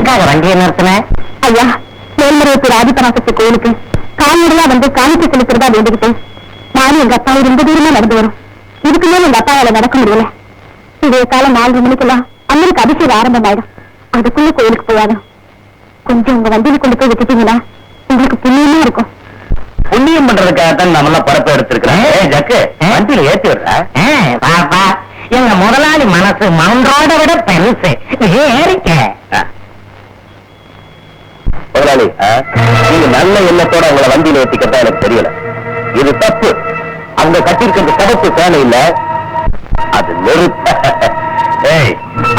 எதுக்காக வண்டியை நிறுத்தின? ஐயா, மேல்மருவத்தூர் ஆதிபராசக்தி கோயிலுக்கு கால்நடையா வந்து காணிக்க செலுத்துறதா வேண்டிக்கிட்டு நானும் எங்க அப்பாவும் ரொம்ப தூரமா நடந்து வரும். இதுக்கு மேல எங்க அப்பாவால நடக்க முடியல. இதே காலம் 4 மணிக்கெல்லாம் அம்மனுக்கு அபிஷேகம் ஆரம்பமாயிடும். அதுக்குள்ள கோயிலுக்கு போயாடும். கொஞ்சம் உங்க வண்டியில கொண்டு போய் விட்டுட்டீங்கன்னா உங்களுக்கு புண்ணியமா இருக்கும். புண்ணியம் பண்றதுக்காகத்தான் நம்மள பரப்ப எடுத்திருக்கிறேன். ஜக்கு வண்டியில ஏத்தி விடுற. பாப்பா, எங்க முதலாளி மனசு மன்றோட விட பெருசு. ஏறிக்க முதலாளி. நீங்க நல்ல எண்ணத்தோட அவங்கள வண்டியில ஏத்திக்கிறதா எனக்கு தெரியல. இது தப்பு. அவங்க கட்டிருக்கிற சிவப்பு சேலை இல்ல, அது நெருப்பு.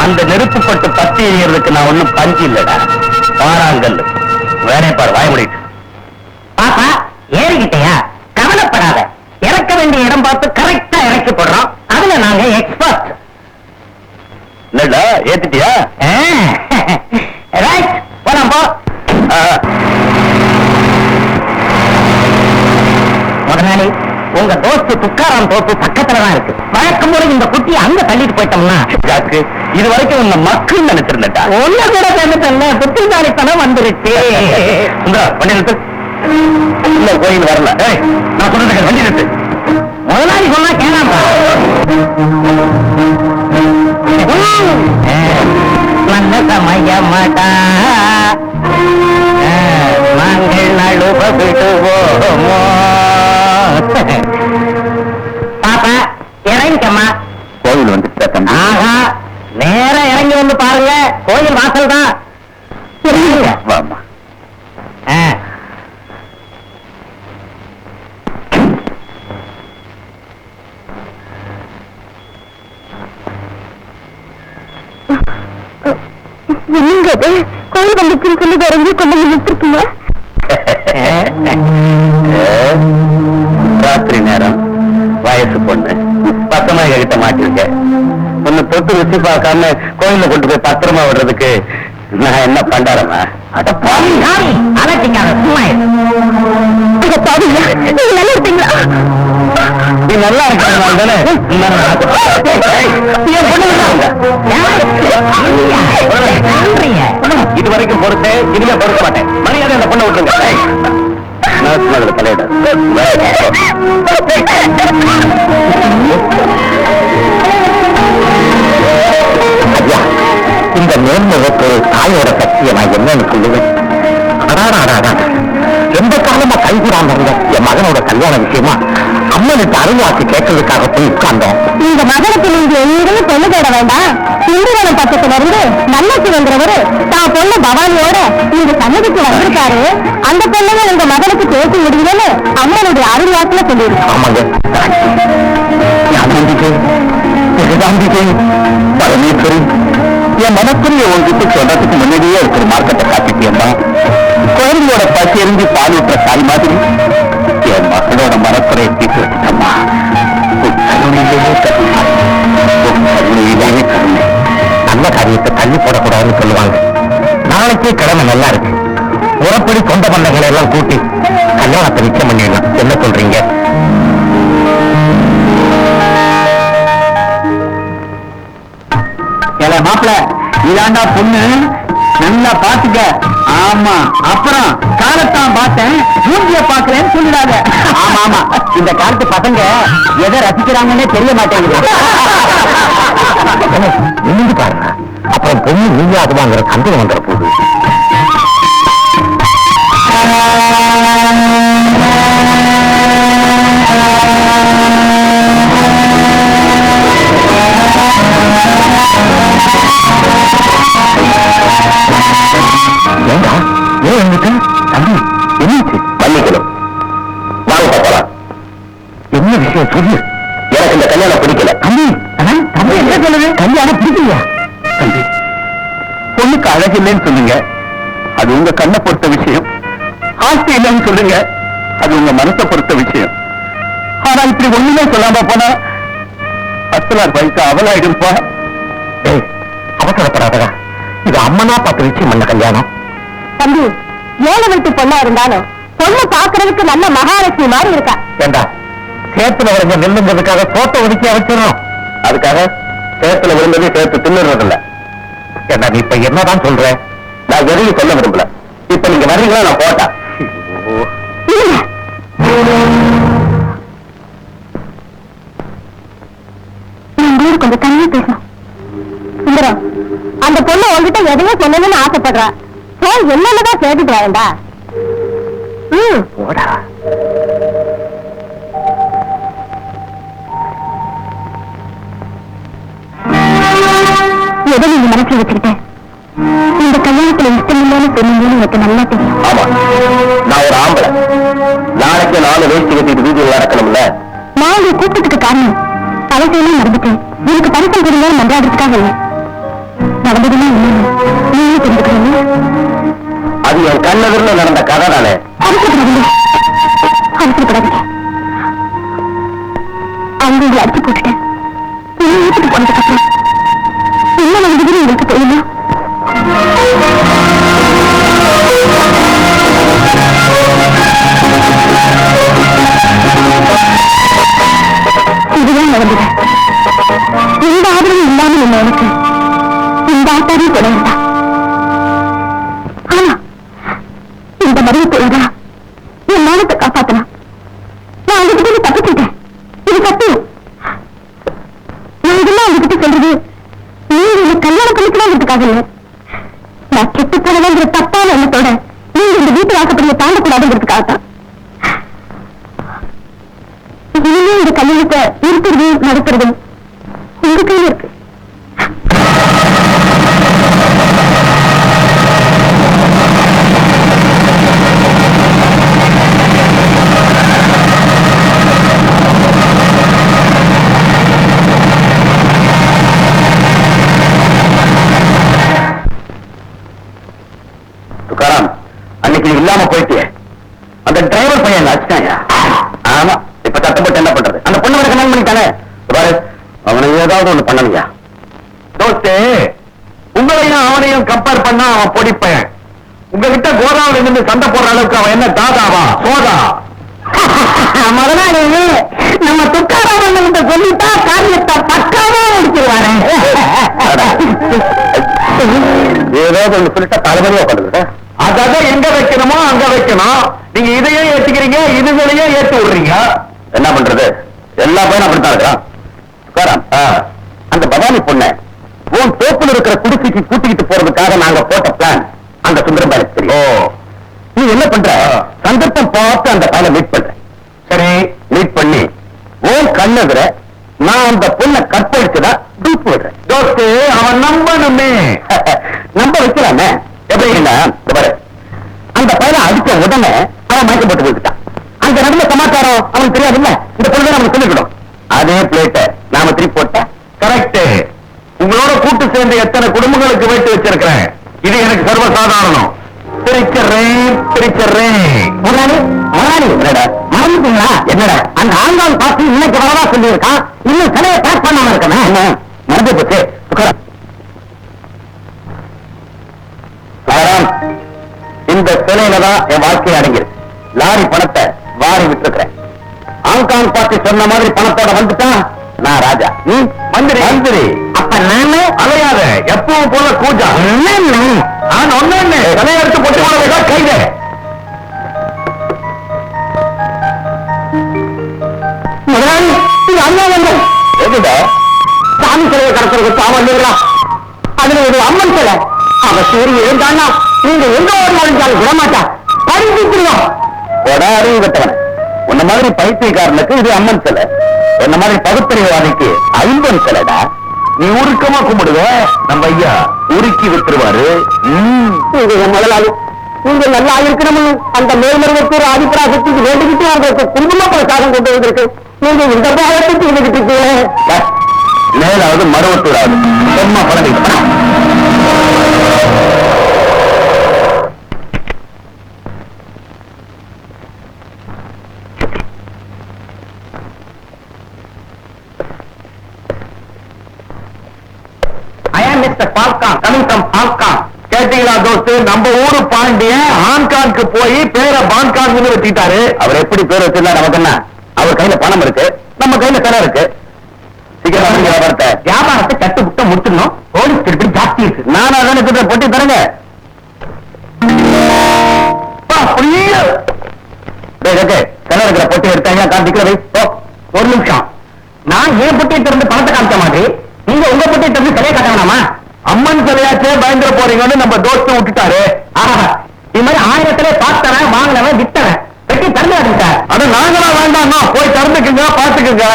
அந்த நெருப்பு பட்டு பத்தி எறியறதுக்கு நான் ஒண்ணும் பஞ்சு இல்லடா, பாறாங்கல். வேற பாரு, வாய முடிட்டு. பாப்பா ஏறிக்கிட்டியா? கவலைப்படாத, இறக்க வேண்டிய இடம் பார்த்து கரெக்டா இறக்கி போடுறோம். அதுல நாங்க எக்ஸ்பர்ட். இல்லடா, ஏத்திட்டியா? ரைட், போலாம் போ. முதலாளி, உங்க தோஸ்து துக்காராம் தோப்பு பக்கத்துலதான் இருக்கு. வழக்கம் போல இந்த குட்டியை அங்க தள்ளிட்டு போயிட்டோம்னா. ஜாக்கு, இது வரைக்கும் உங்க மக்கள் நினைச்சிருந்தா ஒன்ன கூட சேர்ந்துட்டல புத்திசாலித்தனம் வந்துருச்சு. வண்டி நிறுத்து. இல்ல, கோயில் வரல. நான் சொல்றதுக்கு வண்டி நிறுத்து. முதலாளி சொன்னா கேளாம்பா. நல்ல சமயமாட்டா நாங்கள் நழுவ விடுவோமோ. பாப்பா இறங்கிக்கம்மா. கோயில் வந்து ஆஹா, நேரம் இறங்கி வந்து பாருங்க, கோயில் வாசல் தான். வாமா. என்னங்க கோயில் வந்துச்சுன்னு சொல்லி இறங்கி கொண்டு நிறுத்திருக்கீங்க? ராத்திரி நேரம், வயசு பொண்ணு, பத்தமா கிட்ட மாட்டிருக்க. ஒன்னு தொட்டு ருசி பார்க்காம கோயில கொண்டு போய் பத்திரமா விடுறதுக்கு நான் என்ன பண்டாரமா? நீ நல்லா இருக்கிறதுனால தானே இது வரைக்கும் பொறுத்து, இனிமே பொறுக்க மாட்டேன். மரியாதை அந்த பொண்ணை விட்டுருங்க. தலையிட இந்த மேன்முகத்து தாயோட சக்தியை நான் என்னன்னு சொல்லுவேன். எந்த காலமா கைகூடாம இருந்த என் மகனோட கல்யாண விஷயமா அம்மனுக்கு அருள்வாக்கு கேட்கறதுக்காக போய் உட்கார்ந்தோம். இந்த மகனுக்கு நீங்க எங்கேயும் பொண்ணு தேட வேண்டாம். சிந்துவனம் பக்கத்துல இருந்து நல்லாச்சி வந்தவரு தான் பொண்ணு பவானியோட இந்த சன்னதிக்கு வந்திருக்காரு. அந்த பொண்ணு உங்க மகனுக்கு பேசி முடியுதுன்னு அம்மனுடைய அருள்வாக்குல சொல்லியிருக்கு. ஆமாங்க, பரமேஸ்வரி, என் மனக்குரிய உங்ககிட்ட சொல்றதுக்கு முன்னாடியே இருக்கிற மார்க்கத்தை காட்டிட்டியம்மா. குழந்தையோட பசி எரிஞ்சு பால் விட்ட தாய் மாதிரி என் மகளோட மனக்குறையை தீர்த்து வச்சுட்டம்மா. கருணை. நல்ல காரியத்தை தள்ளி போடக்கூடாதுன்னு சொல்லுவாங்க. நாளைக்கே கிழமை நல்லா இருக்கு. உரப்படி சொந்த பந்தங்களை எல்லாம் கூட்டி கல்யாணத்தை நிச்சயம் பண்ணிடலாம். என்ன சொல்றீங்க? மாப்பிள்ள, இதாண்டா பொண்ணு, நல்லா பாத்துக்க. ஆமா, அப்புறம் காலத்தான் பார்த்தேன், மூஞ்சிய பாக்குறேன்னு சொல்லிடாத. ஆமா ஆமா, இந்த காலத்து பசங்க எதை ரசிக்கிறாங்கன்னே தெரிய மாட்டேங்குது. பாருங்க, அப்புறம் பொண்ணு நீங்க அதுவாங்கிற சந்தேகம் வந்துட போகுது. என்ன விஷயம் சொல்லு. எனக்கு இந்த கல்யாணம் பிடிக்கல. தம்பி, தம்பி என்ன சொல்லுது? கல்யாணம் பிடிக்கலையா? தம்பி, பொண்ணுக்கு அழகு இல்லைன்னு சொல்லுங்க, அது உங்க கண்ணை பொறுத்த விஷயம். ஆசை இல்லைன்னு சொல்லுங்க, அது உங்க மனசை பொறுத்த விஷயம். ஆனா இப்படி ஒண்ணுமே சொல்லாம போனா அசலார் வயசு அவளாயிடும்பா. அவசரப்படாதடா, இது அம்மனா பார்த்து நிச்சயம் பண்ண கல்யாணம். தம்பி, ஏழை வீட்டு பொண்ணா இருந்தாலும் பொண்ணு பாக்குறதுக்கு நல்ல மகாலட்சுமி மாதிரி இருக்கா. ஏண்டா, சேத்துல விழுந்த நெல்லுங்கிறதுக்காக தோட்ட ஒதுக்கி வச்சிடறோம். அதுக்காக சேத்துல விழுந்ததே சேர்த்து தின்னுறது இல்ல. ஏண்டா, நீ இப்ப என்னதான் சொல்ற? நான் எதையும் சொல்ல விரும்பல. இப்ப நீங்க வர்றீங்களா? நான் போட்டா கொஞ்சம் தனியா பேசணும். சுந்தரம், அந்த பொண்ணு உங்ககிட்ட எதையும் சொல்லணும்னு ஆசைப்படுறா. என்னதான் கேட்டுட்டு வரேன்டா. போடா. எதை நீங்க மனசுல வச்சுக்கிட்டேன்? இந்த கல்யாணத்துல இஷ்டம் இல்லைன்னு சொன்னீங்கன்னு எனக்கு நல்லா தெரியும். ஆமா, நான் ஒரு ஆம்பளை. நாளைக்கு 4 வேஷ்டி கட்டிட்டு வீதியில் நடக்கணும்ல. நான் உங்களை கூப்பிட்டதுக்கு காரணம் அவசியமா நடந்துட்டேன். எனக்கு பரிசம் கொடுங்க மன்றாடுறதுக்காக இல்லை. நடந்ததுன்னா என்னன்னு நீங்க தெரிஞ்சுக்கிறீங்க. அது என் கண்ணெதிரில் நடந்த கதை தானே. அவசரப்படாதீங்க, அவசரப்படாதீங்க. அவங்க உங்களை அடிச்சு போட்டுட்டேன். என்ன வீட்டுக்கு போனதுக்கு அப்புறம் என்ன நடந்ததுன்னு உங்களுக்கு தெரியுமா? இதுதான் நடந்தது. எந்த ஆதரவும் இல்லாமல் என்ன எனக்கு இந்த ஆட்டாரையும் கொலை வேண்டாம். ஆனா இந்த மருவத்தோட என் மானத்தை காப்பாத்தலாம். நான் உங்ககிட்ட தப்பிச்சுட்டேன். இது சத்தியம். நான் இதெல்லாம் உங்ககிட்ட சொல்றது நீங்க இந்த கல்யாணம் பண்ணிக்கலாங்கிறதுக்காக இல்லை. நான் கெட்டு போனதுங்கிற தப்பான எண்ணத்தோட நீங்க இந்த வீட்டு வாசப்படியை தாண்டக்கூடாதுங்கிறதுக்காகத்தான். இனிமே இந்த கல்யாணத்தை நிறுத்துறது நடத்துறது உங்க கையில இருக்கு. துக்காராம், அன்னைக்கு இல்லாம போயிட்டியே, அந்த டிரைவர் பையன் அடிச்சிட்டாயா? ஆமா, இப்ப தட்டப்பட்டு என்ன பண்றது? அந்த பொண்ணு கல்யாணம் பண்ணிட்டானே, அவனை ஏதாவது ஒண்ணு பண்ணலையா? தோஸ்தே, உங்களையும் அவனையும் கம்பேர் பண்ணா அவன் பொடிப்பையன். உங்ககிட்ட கோதாவரி நின்று சண்டை போடுற அளவுக்கு அவன் என்ன தாதாவா சோதா? முதலாளி நம்ம துக்காராமன் சொல்லிட்டா காரியத்தை பக்காவே முடிச்சிருவாரு. ஏதாவது ஒண்ணு சொல்லிட்டா தலைவலியா பண்ணுது. அதான் எங்க வைக்கணுமோ அங்க வைக்கணும். நீங்க இதையே ஏத்துக்கிறீங்க, இதுகளையே ஏத்து விடுறீங்க. என்ன பண்றது? எல்லா பையனும் அப்படித்தான் இருக்கிறான். துக்காராம், அந்த பவானி பொண்ணை உன் தோப்புல இருக்கிற குடிசைக்கு கூட்டிக்கிட்டு போறதுக்காக நாங்க போட்ட பிளான் அந்த சுந்தரம் பையனுக்கு தெரியும். நீ என்ன பண்ற? சந்தர்ப்பம் பார்த்து அந்த பையனை மீட் பண்ற. சரி, மீட் பண்ணி உன் கண்ணெதிர நான் அந்த பொண்ணை கற்பழிச்சுதான் டூப் விடுறேன். தோஸ்து, அவன் நம்பணுமே. நம்ப வைக்கலாமே. எப்படின்னா, அந்த பையனை அடிச்ச உடனே அவன் மயக்கம் போட்டு போட்டுட்டான். அந்த நடந்த சமாச்சாரம் அவனுக்கு தெரியாதுல்ல. இந்த பொண்ணு நம்ம சொல்லிக்கணும். அதே பிளேட்டை நாம திருப்பி போட்டா கரெக்ட். உங்களோட கூட்டு சேர்ந்து எத்தனை குடும்பங்களுக்கு வைத்து வச்சிருக்கிறேன். இது எனக்கு சர்வசாதாரணம். மறந்துட்டீங்களா? என்னடா அந்த ஆண்டாள் பார்த்து இன்னைக்கு வரவா சொல்லியிருக்கான். இன்னும் சிலையை பேக் பண்ணாம இருக்கேன். மறந்து போச்சு. இந்த சிலையில தான் என் வாழ்க்கையை அடங்கிருக்கு. லாரி பணத்தை வாரி விட்டுருக்கிறேன். ஹாங்காங் பார்ட்டி சொன்ன மாதிரி பணத்தோட வந்துட்டான். நான் ராஜா, நீ மந்திரி. மந்திரி அப்ப நானு அலையாத, எப்பவும் போல கூஜா. நான் ஒண்ணு சிலையை எடுத்து போட்டு போனதான் கைது. முதலாளி, இது அண்ணா எதுடா? சாமி சிலையை கடத்துறது சாமான். அதுல ஒரு அம்மன் சிலை. அவ சூரிய எழுந்தான்னா நீங்க எந்த ஒரு நுழைஞ்சாலும் விடமாட்டா. பறிச்சுடுவோம். அறிவுட்டவன் உன்ன மாதிரி பைத்தியக்காரனுக்கு இது அம்மன் சிலை. என்ன மாதிரி பகுத்தறிவாதிக்கு ஐம்பன் சிலைடா. நீ உருக்கமா கும்பிடுவ, நம்ம ஐயா உருக்கி விட்டுருவாரு. முதலாளி, நீங்க நல்லா இருக்கணும். அந்த மேல்மருவத்தூர் ஆதிபராசத்துக்கு வேண்டிக்கிட்டு உங்களுக்கு குங்கும பிரசாதம் கொண்டு வந்திருக்கு. நீங்க இந்த பாகத்துக்கு இருந்துகிட்டு இருக்கீங்க. மேலாவது மருவத்தூராது சும்மா பழகிட்டு. கேட்டீங்களா தோஸ்து? நம்ம ஊரு பாண்டியன் ஹாங்காங்க்கு போய் பேரை பாங்காங் வச்சுட்டாரு. அவர் எப்படி பேர் வச்சிருந்தா நமக்கு என்ன? அவர் கையில பணம் இருக்கு, நம்ம கையில சிலை இருக்கு. சீக்கிரம் வியாபாரத்தை கட்டு புட்ட முடிச்சிடணும். போலீஸ் திருப்பி ஜாஸ்தி இருக்கு. நானும் அதான பொட்டி தரங்க. இருக்கிற பொட்டி எடுத்தாங்க காட்டிக்கிறவை. ஒரு நிமிஷம், நான் ஏன் பொட்டியை திறந்து பணத்தை காமிச்ச மாதிரி நீங்க உங்க பொட்டியை திறந்து சிலையை காட்ட வேணாமா? அம்மன் சிலையாச்சே பயந்துட போறீங்கன்னு நம்ம தோஸ்து விட்டுட்டாரு. ஆஹா, இது மாதிரி 1000 பார்த்தவன் வாங்கினவன் வித்தவன் பெட்டி திறந்து சார். அது நாங்களா வேண்டாம், போய் திறந்துக்குங்க, பாத்துக்குங்க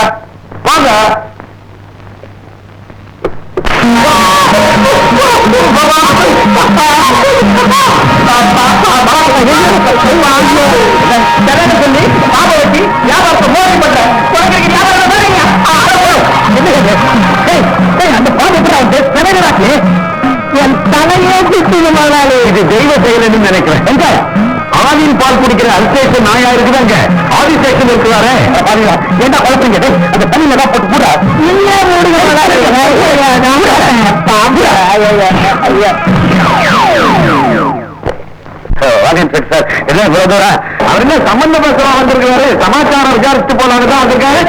வாங்க. சொல்லி பாப வச்சு வியாபாரத்தை மோடி பண்ற அந்த பாபு என் தலையே சுத்தியமானாலே இது தெய்வ செயலன்னு நினைக்கிறேன். ஆவின் பால் குடிக்கிற அல்சேஷன் நாயா இருக்குதாங்க, ஆதிசேஷன் இருக்குதாரு. என்ன குழப்பீங்க? அந்த தண்ணியில தான் போட்டு கூட சம்பந்த பேசுறோம் வந்திருக்கிறாரு. சமாச்சாரம் விசாரிச்சு போலான்னு வந்திருக்காரு.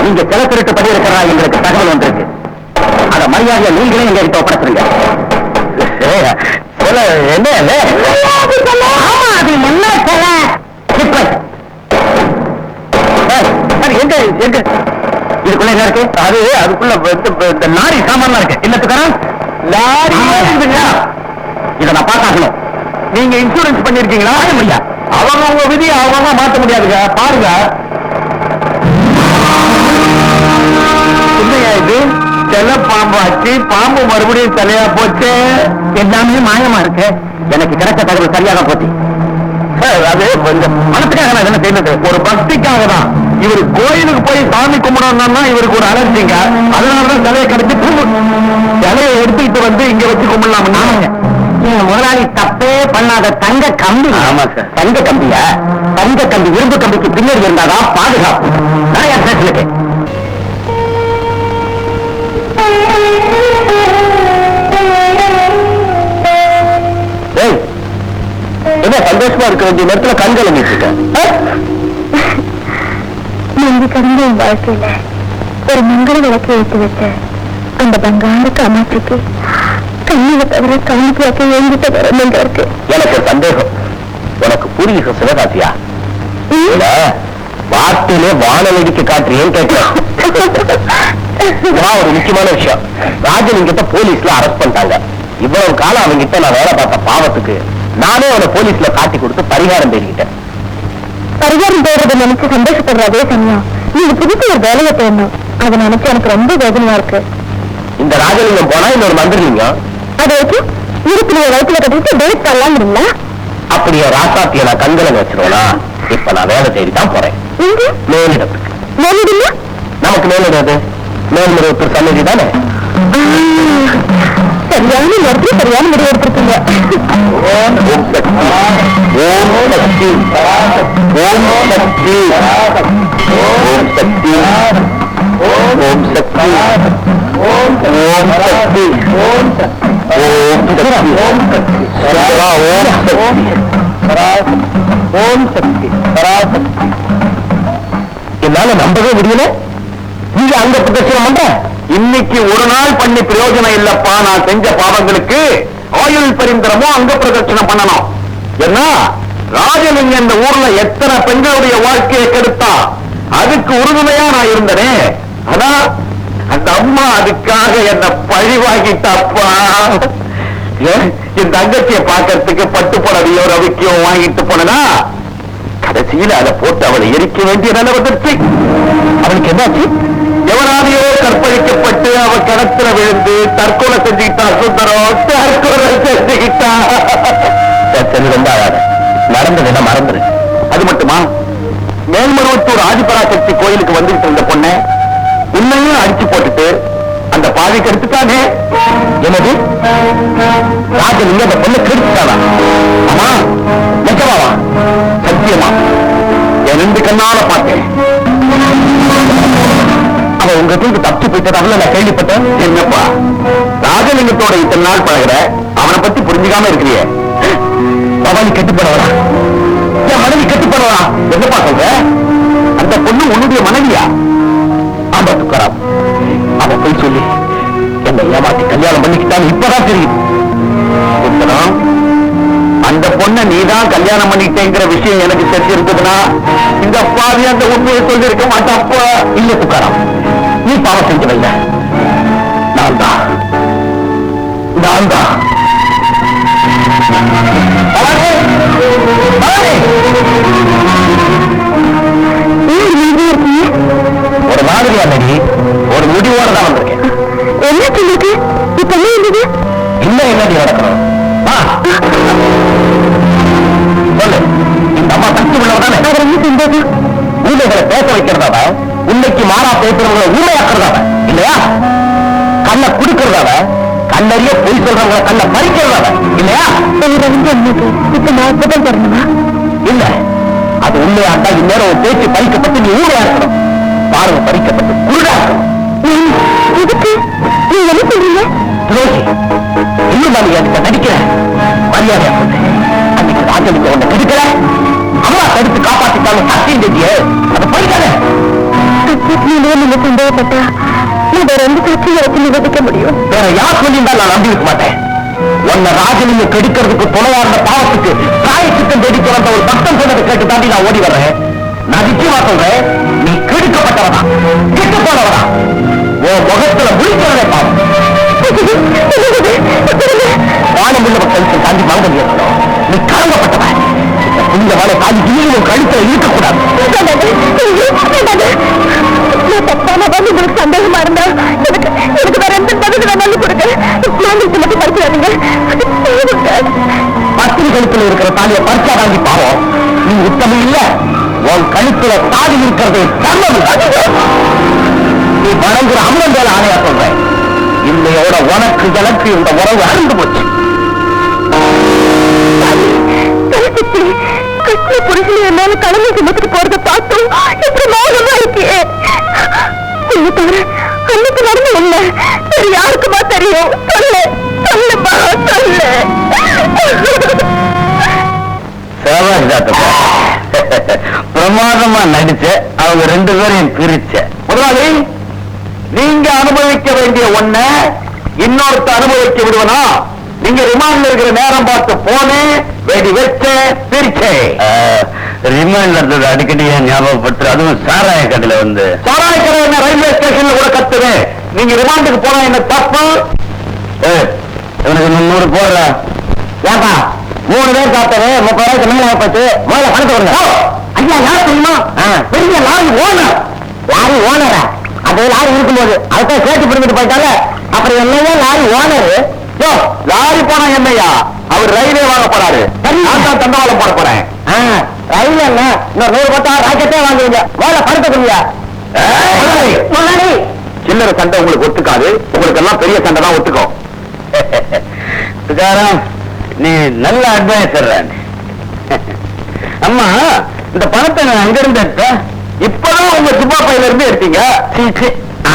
நீங்க சில திருட்டு படி இருக்கிறா எங்களுக்கு தகவல் வந்திருக்கு. அத மரியாதையை நீங்களே எங்க கிட்ட ஒப்படைச்சிருங்க. இதுக்குள்ள என்ன இருக்கு? அதுக்குள்ள லாரி சாமான் இருக்கு. இல்லத்துக்காரன் லாரி இதை நான் பார்த்தாக்கணும். நீங்க இன்சூரன்ஸ் பண்ணிருக்கீங்களா? முடியாது, அவங்க உங்க விதியை அவங்க மாற்ற முடியாதுங்க. பாருங்க, இல்லையா இது செல்ல பாம்பாச்சு, பாம்பு மறுபடியும் தலையா போச்சு. எல்லாமே மாயமா இருக்கு. எனக்கு கிடைச்ச தகவல் சரியாக போச்சு. அது கொஞ்சம் மனத்துக்காக நான் என்ன செய்யறது? ஒரு பக்திக்காக தான். இவர் கோயிலுக்கு போய் சாமி கும்பிடணும்னா இவருக்கு ஒரு அலர்ஜிங்க. அதனாலதான் சிலையை கிடைச்சி சிலையை எடுத்துக்கிட்டு வந்து இங்க வச்சு கும்பிடலாம். முதலாளி தப்பே பண்ணாத தங்க கம்பி. ஆமா சார், தங்க கம்பியா? தங்க கம்பி இரும்பு கம்பிக்கு பின்னாடி இருந்தாதான் பாதுகாப்பு. நான் யார் பேசுறேன்? என்ன சந்தோஷமா இருக்க வேண்டிய நேரத்துல கண்கள் இருக்கேன். நன்றி கடந்த என் வாழ்க்கையில ஒரு மங்கள விளக்கு ஏற்றி வச்ச அந்த பங்காரு காமாட்சிக்கு கண்ணில தவிர காணிக்கு வைக்க எங்கிட்ட வரணுங்க இருக்கு. எனக்கு சந்தேகம், உனக்கு புரியுது சிவகாசியா? வார்த்தையிலே வானவெடிக்கு காட்டுறேன்னு கேட்கிறேன். ஒரு முக்கியமான விஷயம், ராஜலிங்கத்தை போலீஸ்ல அரெஸ்ட் பண்ணிட்டாங்க. இவ்வளவு காலம் அவங்கிட்ட நான் வேலை பார்த்த பாவத்துக்கு நானே அவனை போலீஸ்ல காட்டி கொடுத்து பரிகாரம் தேடிக்கிட்டேன். பரிகாரம் தேடுறதை நினைச்சு சந்தோஷப்படுற அதே சமயம் நீங்க புதுசு ஒரு வேலையை தேடணும். அதை நினைச்சு எனக்கு ரொம்ப வேதனையா இருக்கு. இந்த ராஜலிங்கம் போனா இன்னொரு மந்திரலிங்கம், அதை வச்சு இருப்பிலைய வயிற்றுல கட்டிட்டு டேட் பண்ணலாங்கிறீங்களா? அப்படியே ராசாத்திய நான் கண்களை வச்சிருவேனா? இப்ப நான் வேலை தேடி தான் போறேன். மேலிடத்துக்கு. மேலிடுமா? நமக்கு மேலிடாது மேல்முறையத்தூர் சன்னதி தானே. சரியான நேரத்தில் சரியான முடிவு எடுத்திருக்கீங்க. ஓம் சக்தி, ஓம் சக்தி, ஓம் சக்தி, ஓம் சக்தி, ஓம் சக்தி, ஓம் சக்தி, ஓம் சக்தி, ஓம் சக்தி, ஓம் சக்தி, பராசக்தி. என்னால நம்பவே முடியல. நீங்க அங்க பிரதட்சணம் பண்ற இன்னைக்கு ஒரு நாள் பண்ணி பிரயோஜனம் இல்லப்பா. நான் செஞ்ச பாவங்களுக்கு ஆயுள் பரிந்தரமோ அங்க பிரதட்சணம் பண்ணணும். ஏன்னா ராஜலிங்க இந்த ஊர்ல எத்தனை பெண்களுடைய வாழ்க்கையை கெடுத்தா அதுக்கு உறுதுணையா நான் இருந்தனே. ஆனா அந்த அம்மா அதுக்காக என்ன பழி வாங்கிட்டாப்பா. என் தங்கச்சியை பார்க்கறதுக்கு பட்டு புடவையோ ரவிக்கையோ வாங்கிட்டு போனா கடைசியில் அதை போட்டு அவளை எரிக்க வேண்டிய நிலை வந்துருச்சு. அவளுக்கு என்னாச்சு? எவனாலையோ கற்பழிக்கப்பட்டு அவ கிணத்துல விழுந்து தற்கொலை செஞ்சுக்கிட்டா. சுந்தரம் தற்கொலை செஞ்சுக்கிட்டா. ரொம்ப ஆகாத, நடந்ததுன்னா மறந்துரு. அது மட்டுமா, மேல்மருவத்தூர் ஆதிபராசக்தி கோயிலுக்கு வந்துட்டு இருந்த பொண்ணை உண்மையும் அடிச்சு போட்டுட்டு அந்த பாதைக்கு எடுத்துட்டானே. என்னது? ராஜலிங்க அந்த பொண்ணை கெடுத்துட்டானா? ஆமா, நிஜமாவா? சத்தியமா என் 2 கண்ணால பார்த்தேன். அவன் உங்க தூக்கு தப்பு போயிட்டதால நான் கேள்விப்பட்டேன். என்னப்பா ராஜலிங்கத்தோட இத்தனை நாள் பழகிற, அவனை பத்தி புரிஞ்சுக்காம இருக்கிறியே. பவானி கெட்டு போனவரா? என் மனைவி கெட்டு போனவரா? என்னப்பா சொல்ற? அந்த பொண்ணு உன்னுடைய மனைவியா? ஆமா துக்காராம், அவன் போய் சொல்லி என்னை ஏமாத்தி கல்யாணம் பண்ணிக்கிட்டான்னு இப்பதான் தெரியும். அந்த பொண்ணு பொண்ணை நீதான் கல்யாணம் பண்ணிட்டேங்கிற விஷயம் எனக்கு தெரிஞ்சிருந்ததுன்னா இந்த அப்பாவி அந்த உண்மையை சொல்லியிருக்க மாட்டாப்பா. இல்ல துக்காராம், நீ பாவம் செஞ்சவில்லை. நான் தான் ஒரு மாதிரியா நடி, ஒரு முடிவோட தான் வந்திருக்கேன். என்ன சொல்லிட்டு இப்ப என்ன இருந்தது? இன்னும் என்னடி நடக்கணும்? சொல்லு. இந்த அம்மா சக்தி உள்ளவதானே? அவர் என்ன செஞ்சது? ஊமைகளை பேச வைக்கிறதாவ, உண்மைக்கு மாறா பேசுறவங்களை ஊமையாக்குறதாவ இல்லையா? கண்ணை குடுக்கிறதாவ, கண்ணறிய பொய் சொல்றவங்களை கண்ணை பறிக்கிறதாவ இல்லையா? இப்ப நான் புதல் தரணுமா? இல்ல, அது உண்மையாட்டா இந்நேரம் பேச்சு பறிக்கப்பட்டு நீ ஊமையா இருக்கணும். பார்வை பறிக்கப்பட்டு குருடா இருக்கணும். இதுக்கு நீ என்ன சொல்றீங்க? துரோகி, இன்னும் நான் என்கிட்ட நடிக்கிற மரியாதையா சொல்லு. அன்னைக்கு ராஜனுக்கு ஒண்ணு கெடுக்கிற அம்மா தடுத்து காப்பாத்திட்டாலும் சத்தியம் செஞ்சியே, அதை பறிக்காத. நீங்க சந்தேகப்பட்டா நான் வேற எந்த பிரச்சனையை வச்சு நிவர்த்திக்க முடியும்? வேற யார் சொல்லியிருந்தாலும் நான் நம்பி இருக்க மாட்டேன். உன்னை ராஜனிங்க கெடுக்கிறதுக்கு துணையா இருந்த பாவத்துக்கு பிராயச்சித்தம் தேடிக்க வந்த ஒரு பக்தன் சொன்னதை கேட்டு தாண்டி நான் ஓடி வர்றேன். நான் நிச்சயமா சொல்றேன், நீ கெடுக்கப்பட்டவனா, கெட்டு போனவனா, உன் முகத்துல முழிக்கிறதே பாவம். வானம் உள்ள கழுத்தை தாண்டி வாங்க முடியாது. நீ கலங்கப்பட்டவன். இந்த வாழை தாண்டி இன்னும் கழுத்தை இருக்கக்கூடாது. உங்களுக்கு சந்தேகமா இருந்தா எனக்கு வேற எந்த பதில் வேணாலும் கொடுங்க. மாநிலத்தை மட்டும் பறிக்கிறாங்க. பத்திரி கழுத்துல இருக்கிற தாலியை பறிச்சா வாங்கி பாவம். நீ உத்தமம் இல்ல, உன் கழுத்துல தாலி இருக்கிறது தர்மம் இல்ல. நீ வணங்குற அம்மன் மேல ஆணையா சொல்றேன், இன்னையோட உனக்கு எனக்கு இந்த உறவு அழிந்து போச்சு. கிருஷ்ண புருஷன் என்னால கடமை சுமத்துட்டு போறத பார்த்தோம். இப்படி மோகமா இருக்கே. நீங்க தவிர அன்னைக்கு நடந்து இல்ல, வேற யாருக்குமா தெரியும்? சொல்லு சொல்லுமா சொல்லு. பிரமாதமா நடிச்ச அவங்க ரெண்டு பேரையும் பிரிச்ச. முதலாளி, நீங்க அனுபவிக்க வேண்டிய ஒண்ண இன்னொருத்த அனுபவிக்க விடுவனா? நீங்க ரிமாண்ட்ல இருக்கிற நேரம் பார்த்து போனேன், வெடி வச்ச பிரிச்சே. ரிமாண்ட்ல இருந்தது அடிக்கடி ஞாபகப்பட்டு, அதுவும் சாராய கடையில வந்து. சாராய கடை என்ன ரயில்வே ஸ்டேஷன்ல கூட கத்துது. நீங்க ரிமாண்டுக்கு போனா என்ன தப்பு? எனக்கு 300 போடுற. ஏப்பா 3 பேர் சாப்பிட்டது 30 ரூபாய்க்கு மேல போச்சு. முதல்ல பணத்தை கொடுங்க. ஐயா, யார் சொல்லுமா? பெரிய லாரி ஓனர். லாரி ஓனரா? அது லாரி இருக்கும்போது அதுதான் கேட்டு பிடிக்கிட்டு போயிட்டால, அப்புறம் என்னையா லாரி ஓனர்? லாரி போனா என்னையா, அவர் ரயிலே வாங்க போறாரு. நான் தான் தண்டவாளம் போட போறேன். ரயில் என்ன, இன்னும் 100 பத்தா ராக்கெட்டே வாங்குவீங்க. முதல்ல பணத்தை கொடுங்க. சில்லறை சண்டை உங்களுக்கு ஒத்துக்காது, உங்களுக்கு எல்லாம் பெரிய சண்டை தான் ஒத்துக்கும். நீ நல்ல அட்வைசர். அம்மா, இந்த பணத்தை நான் அங்க இருந்து எடுத்தேன், இப்பதான் உங்க சுப்பா பையில இருந்து எடுத்தீங்க.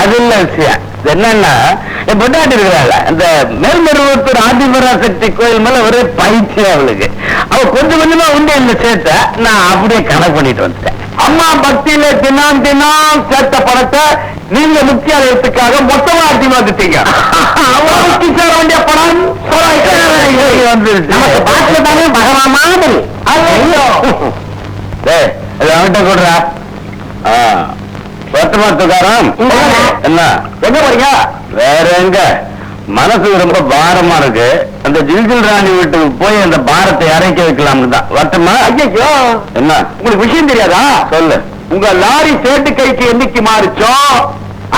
அது இல்ல விஷயம். என்னன்னா, என் பொண்டாட்டி இருக்கிறாள், அந்த மேல்மருவத்தூர் ஆதிபராசக்தி கோயில் மேல ஒரே பயிற்சி அவளுக்கு. அவ கொஞ்சம் கொஞ்சமா உண்டு இந்த சேர்த்த நான் அப்படியே கணக்கு பண்ணிட்டு வந்துட்டேன். அம்மா பக்தியில தினம் தினம் சேர்த்த பணத்தை நீங்க முக்கியாலயத்துக்காக மொத்தமா அடிச்சு வந்துட்டீங்க. அவருக்கு சேர வேண்டிய பணம் நமக்கு பாத்துட்டாங்க பகவா மாதிரி. அவன்கிட்ட கொடுறா. துக்காரம் என்ன எங்க போறீங்க? வேற எங்க, மனசு ரொம்ப பாரமா இருக்கு. அந்த ஜில்ஜில் ராணி வீட்டுக்கு போய் அந்த பாரத்தை இறக்கி வைக்கலாம்னு தான். வரட்டுமா? ஐயோ, என்ன உங்களுக்கு விஷயம் தெரியாதா? சொல்லு. உங்க லாரி சேட்டு கைக்கு என்னைக்கு மாறிச்சோ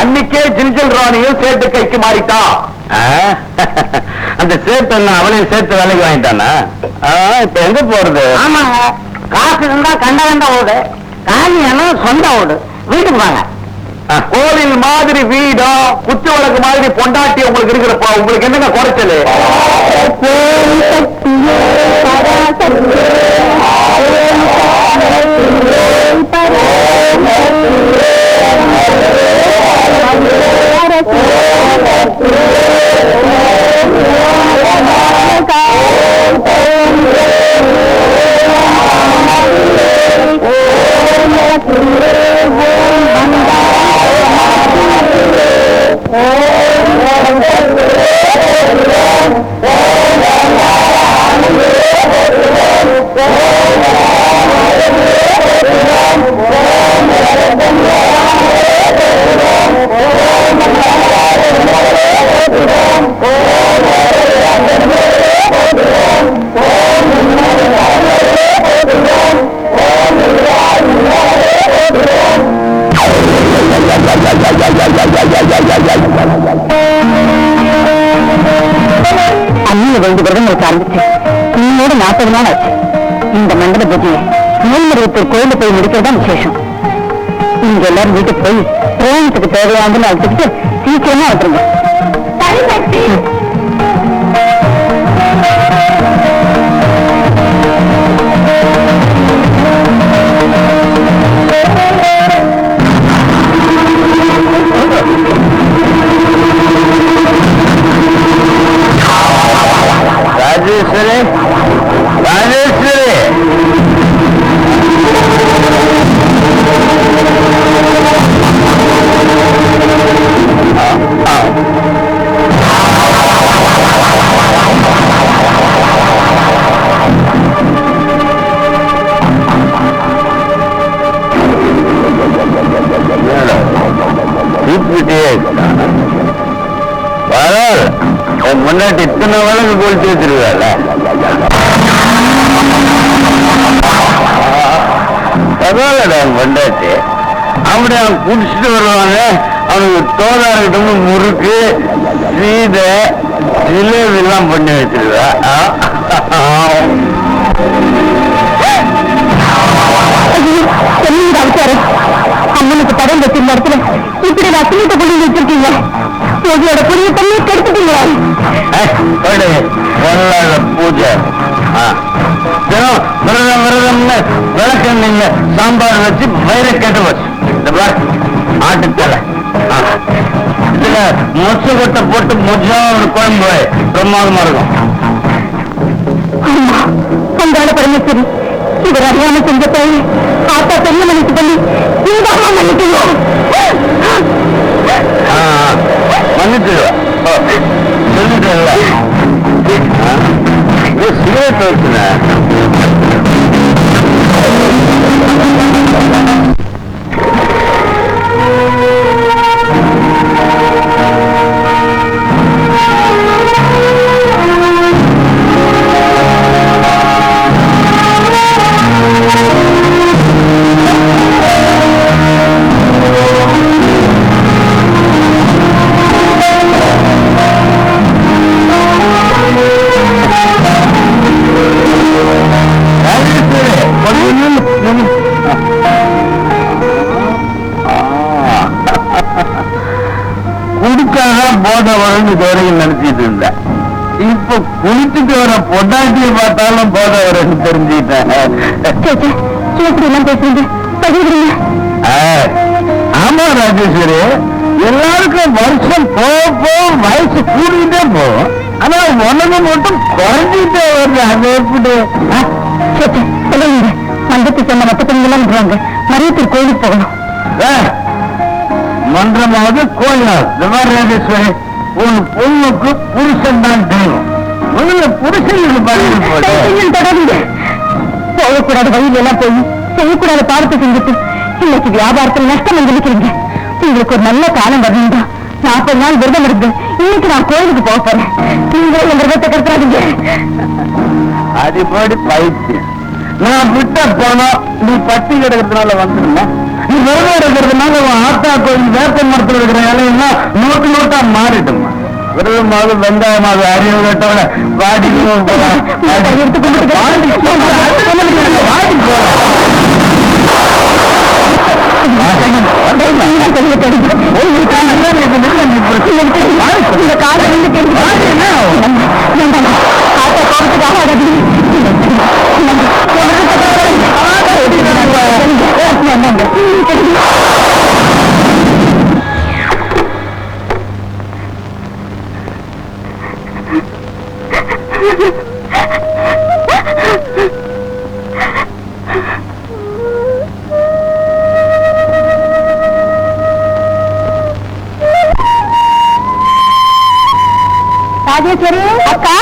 அன்னைக்கே ஜில்ஜில் ராணியும் சேட்டு கைக்கு மாறிட்டா. அந்த சேட்டு என்ன அவளையும் சேர்த்து வேலைக்கு வாங்கிட்டானா? இப்ப எங்க போறது? ஆமாங்க, காசு இருந்தா கண்ட கண்ட ஓடு, காலியான சொந்த ஓடு. வீட்டுக்கு வாங்க. கோவில் மாதிரி வீடா, குத்து விளக்கு மாதிரி பொண்டாட்டி உங்களுக்கு இருக்கிறப்ப உங்களுக்கு என்னங்க குறைச்சல்? 50 நாள் ஆச்சு. இந்த மண்டல பூஜையை மேல்மருவத்தூர் கோயில போய் முடிக்கிறதா விசேஷம். நீங்க எல்லாரும் வீட்டுக்கு போய் பிரயாணத்துக்கு தேவையானதுன்னு அழைச்சிட்டு சீக்கிரமா வந்துருங்க. ராஜேஸ்வரி, ராஜேஸ்வரி, முன்னாடி இத்தனை வழக்கு கொளுத்தி வச்சிருக்கால, பரவாயில்லடா பொண்டாட்டி. அப்படி அவன் குடிச்சிட்டு வருவாங்க. அவனுக்கு தோதா இருக்கட்டும் முறுக்கு சீதை ஜிலேபி எல்லாம் பண்ணி வச்சிருக்கா. அம்மனுக்கு படம் வச்சிருந்த இடத்துல இப்படி நான் துணிட்ட கொண்டு வச்சிருக்கீங்க. உங்களோட புரிய தண்ணி கெடுத்துட்டீங்க. பூஜை விரதம் விரதம்னு விளக்கண்ணீங்க சாம்பார் வச்சு வயிறை கெட்டு வச்சு ஆட்டுத்தலை இதுல மொச்ச கொட்டை போட்டு மொச்சா ஒரு குழம்பு பிரமாதமா இருக்கும். அந்தால பரமேஸ்வரி, இவர் அறியாம செஞ்ச போய் ஆத்தா பெரிய மன்னிச்சு பண்ணி இந்த அம்மா மன்னிக்கணும். மன்னிச்சுடுவா சொல்லிட்டேன்ல. சிகரெட் வச்சுன போத வரன்னு தோரையில் நினைச்சிட்டு இருந்தேன். இப்ப குளிச்சுட்டு வர பொண்டாட்டியை பார்த்தாலும் போத வரன்னு தெரிஞ்சுட்டேன். ஆமா ராஜேஸ்வரி, எல்லாருக்கும் வருஷம் போக வயசு கூடிக்கிட்டே போகும். ஆனா உனக்கு மட்டும் குறைஞ்சிட்டே வருது. அது எப்படி மண்டத்து சொன்ன மற்ற பெண்கள் மரியத்தூர் கோயிலுக்கு போகணும். மன்றமாவது கோயிலாவது ராஜேஸ்வரி, உன் பொண்ணுக்கு புருஷன் தான் தெரியும். முதல்ல புருஷனுக்கு தொடர்ந்து போகக்கூடாத வழியில எல்லாம் போய் செய்யக்கூடாத பாடத்தை செஞ்சுட்டு இன்னைக்கு வியாபாரத்தில் நஷ்டம் வந்துருக்கிறீங்க. உங்களுக்கு ஒரு நல்ல காலம் வரணும் தான் 40 நாள் விரதம் இருக்கு. இன்னைக்கு நான் கோயிலுக்கு போக போறேன். நீங்க இந்த விரதத்தை கற்றாதீங்க. அடிப்படி பயிற்சி நான் விட்ட போனோம். நீ பட்டி கிடக்கிறதுனால வந்துருங்க. நீ விரதம் இருக்கிறதுனால உன் ஆத்தா கோயில் வேப்ப மரத்தில் இருக்கிற இலையெல்லாம் நோட்டு நோட்டா மாறிடுமா. விரதமாவது வெங்காயமாவது அறிவு கட்டோட வாடி ராஜேஸ்வரி அக்கா,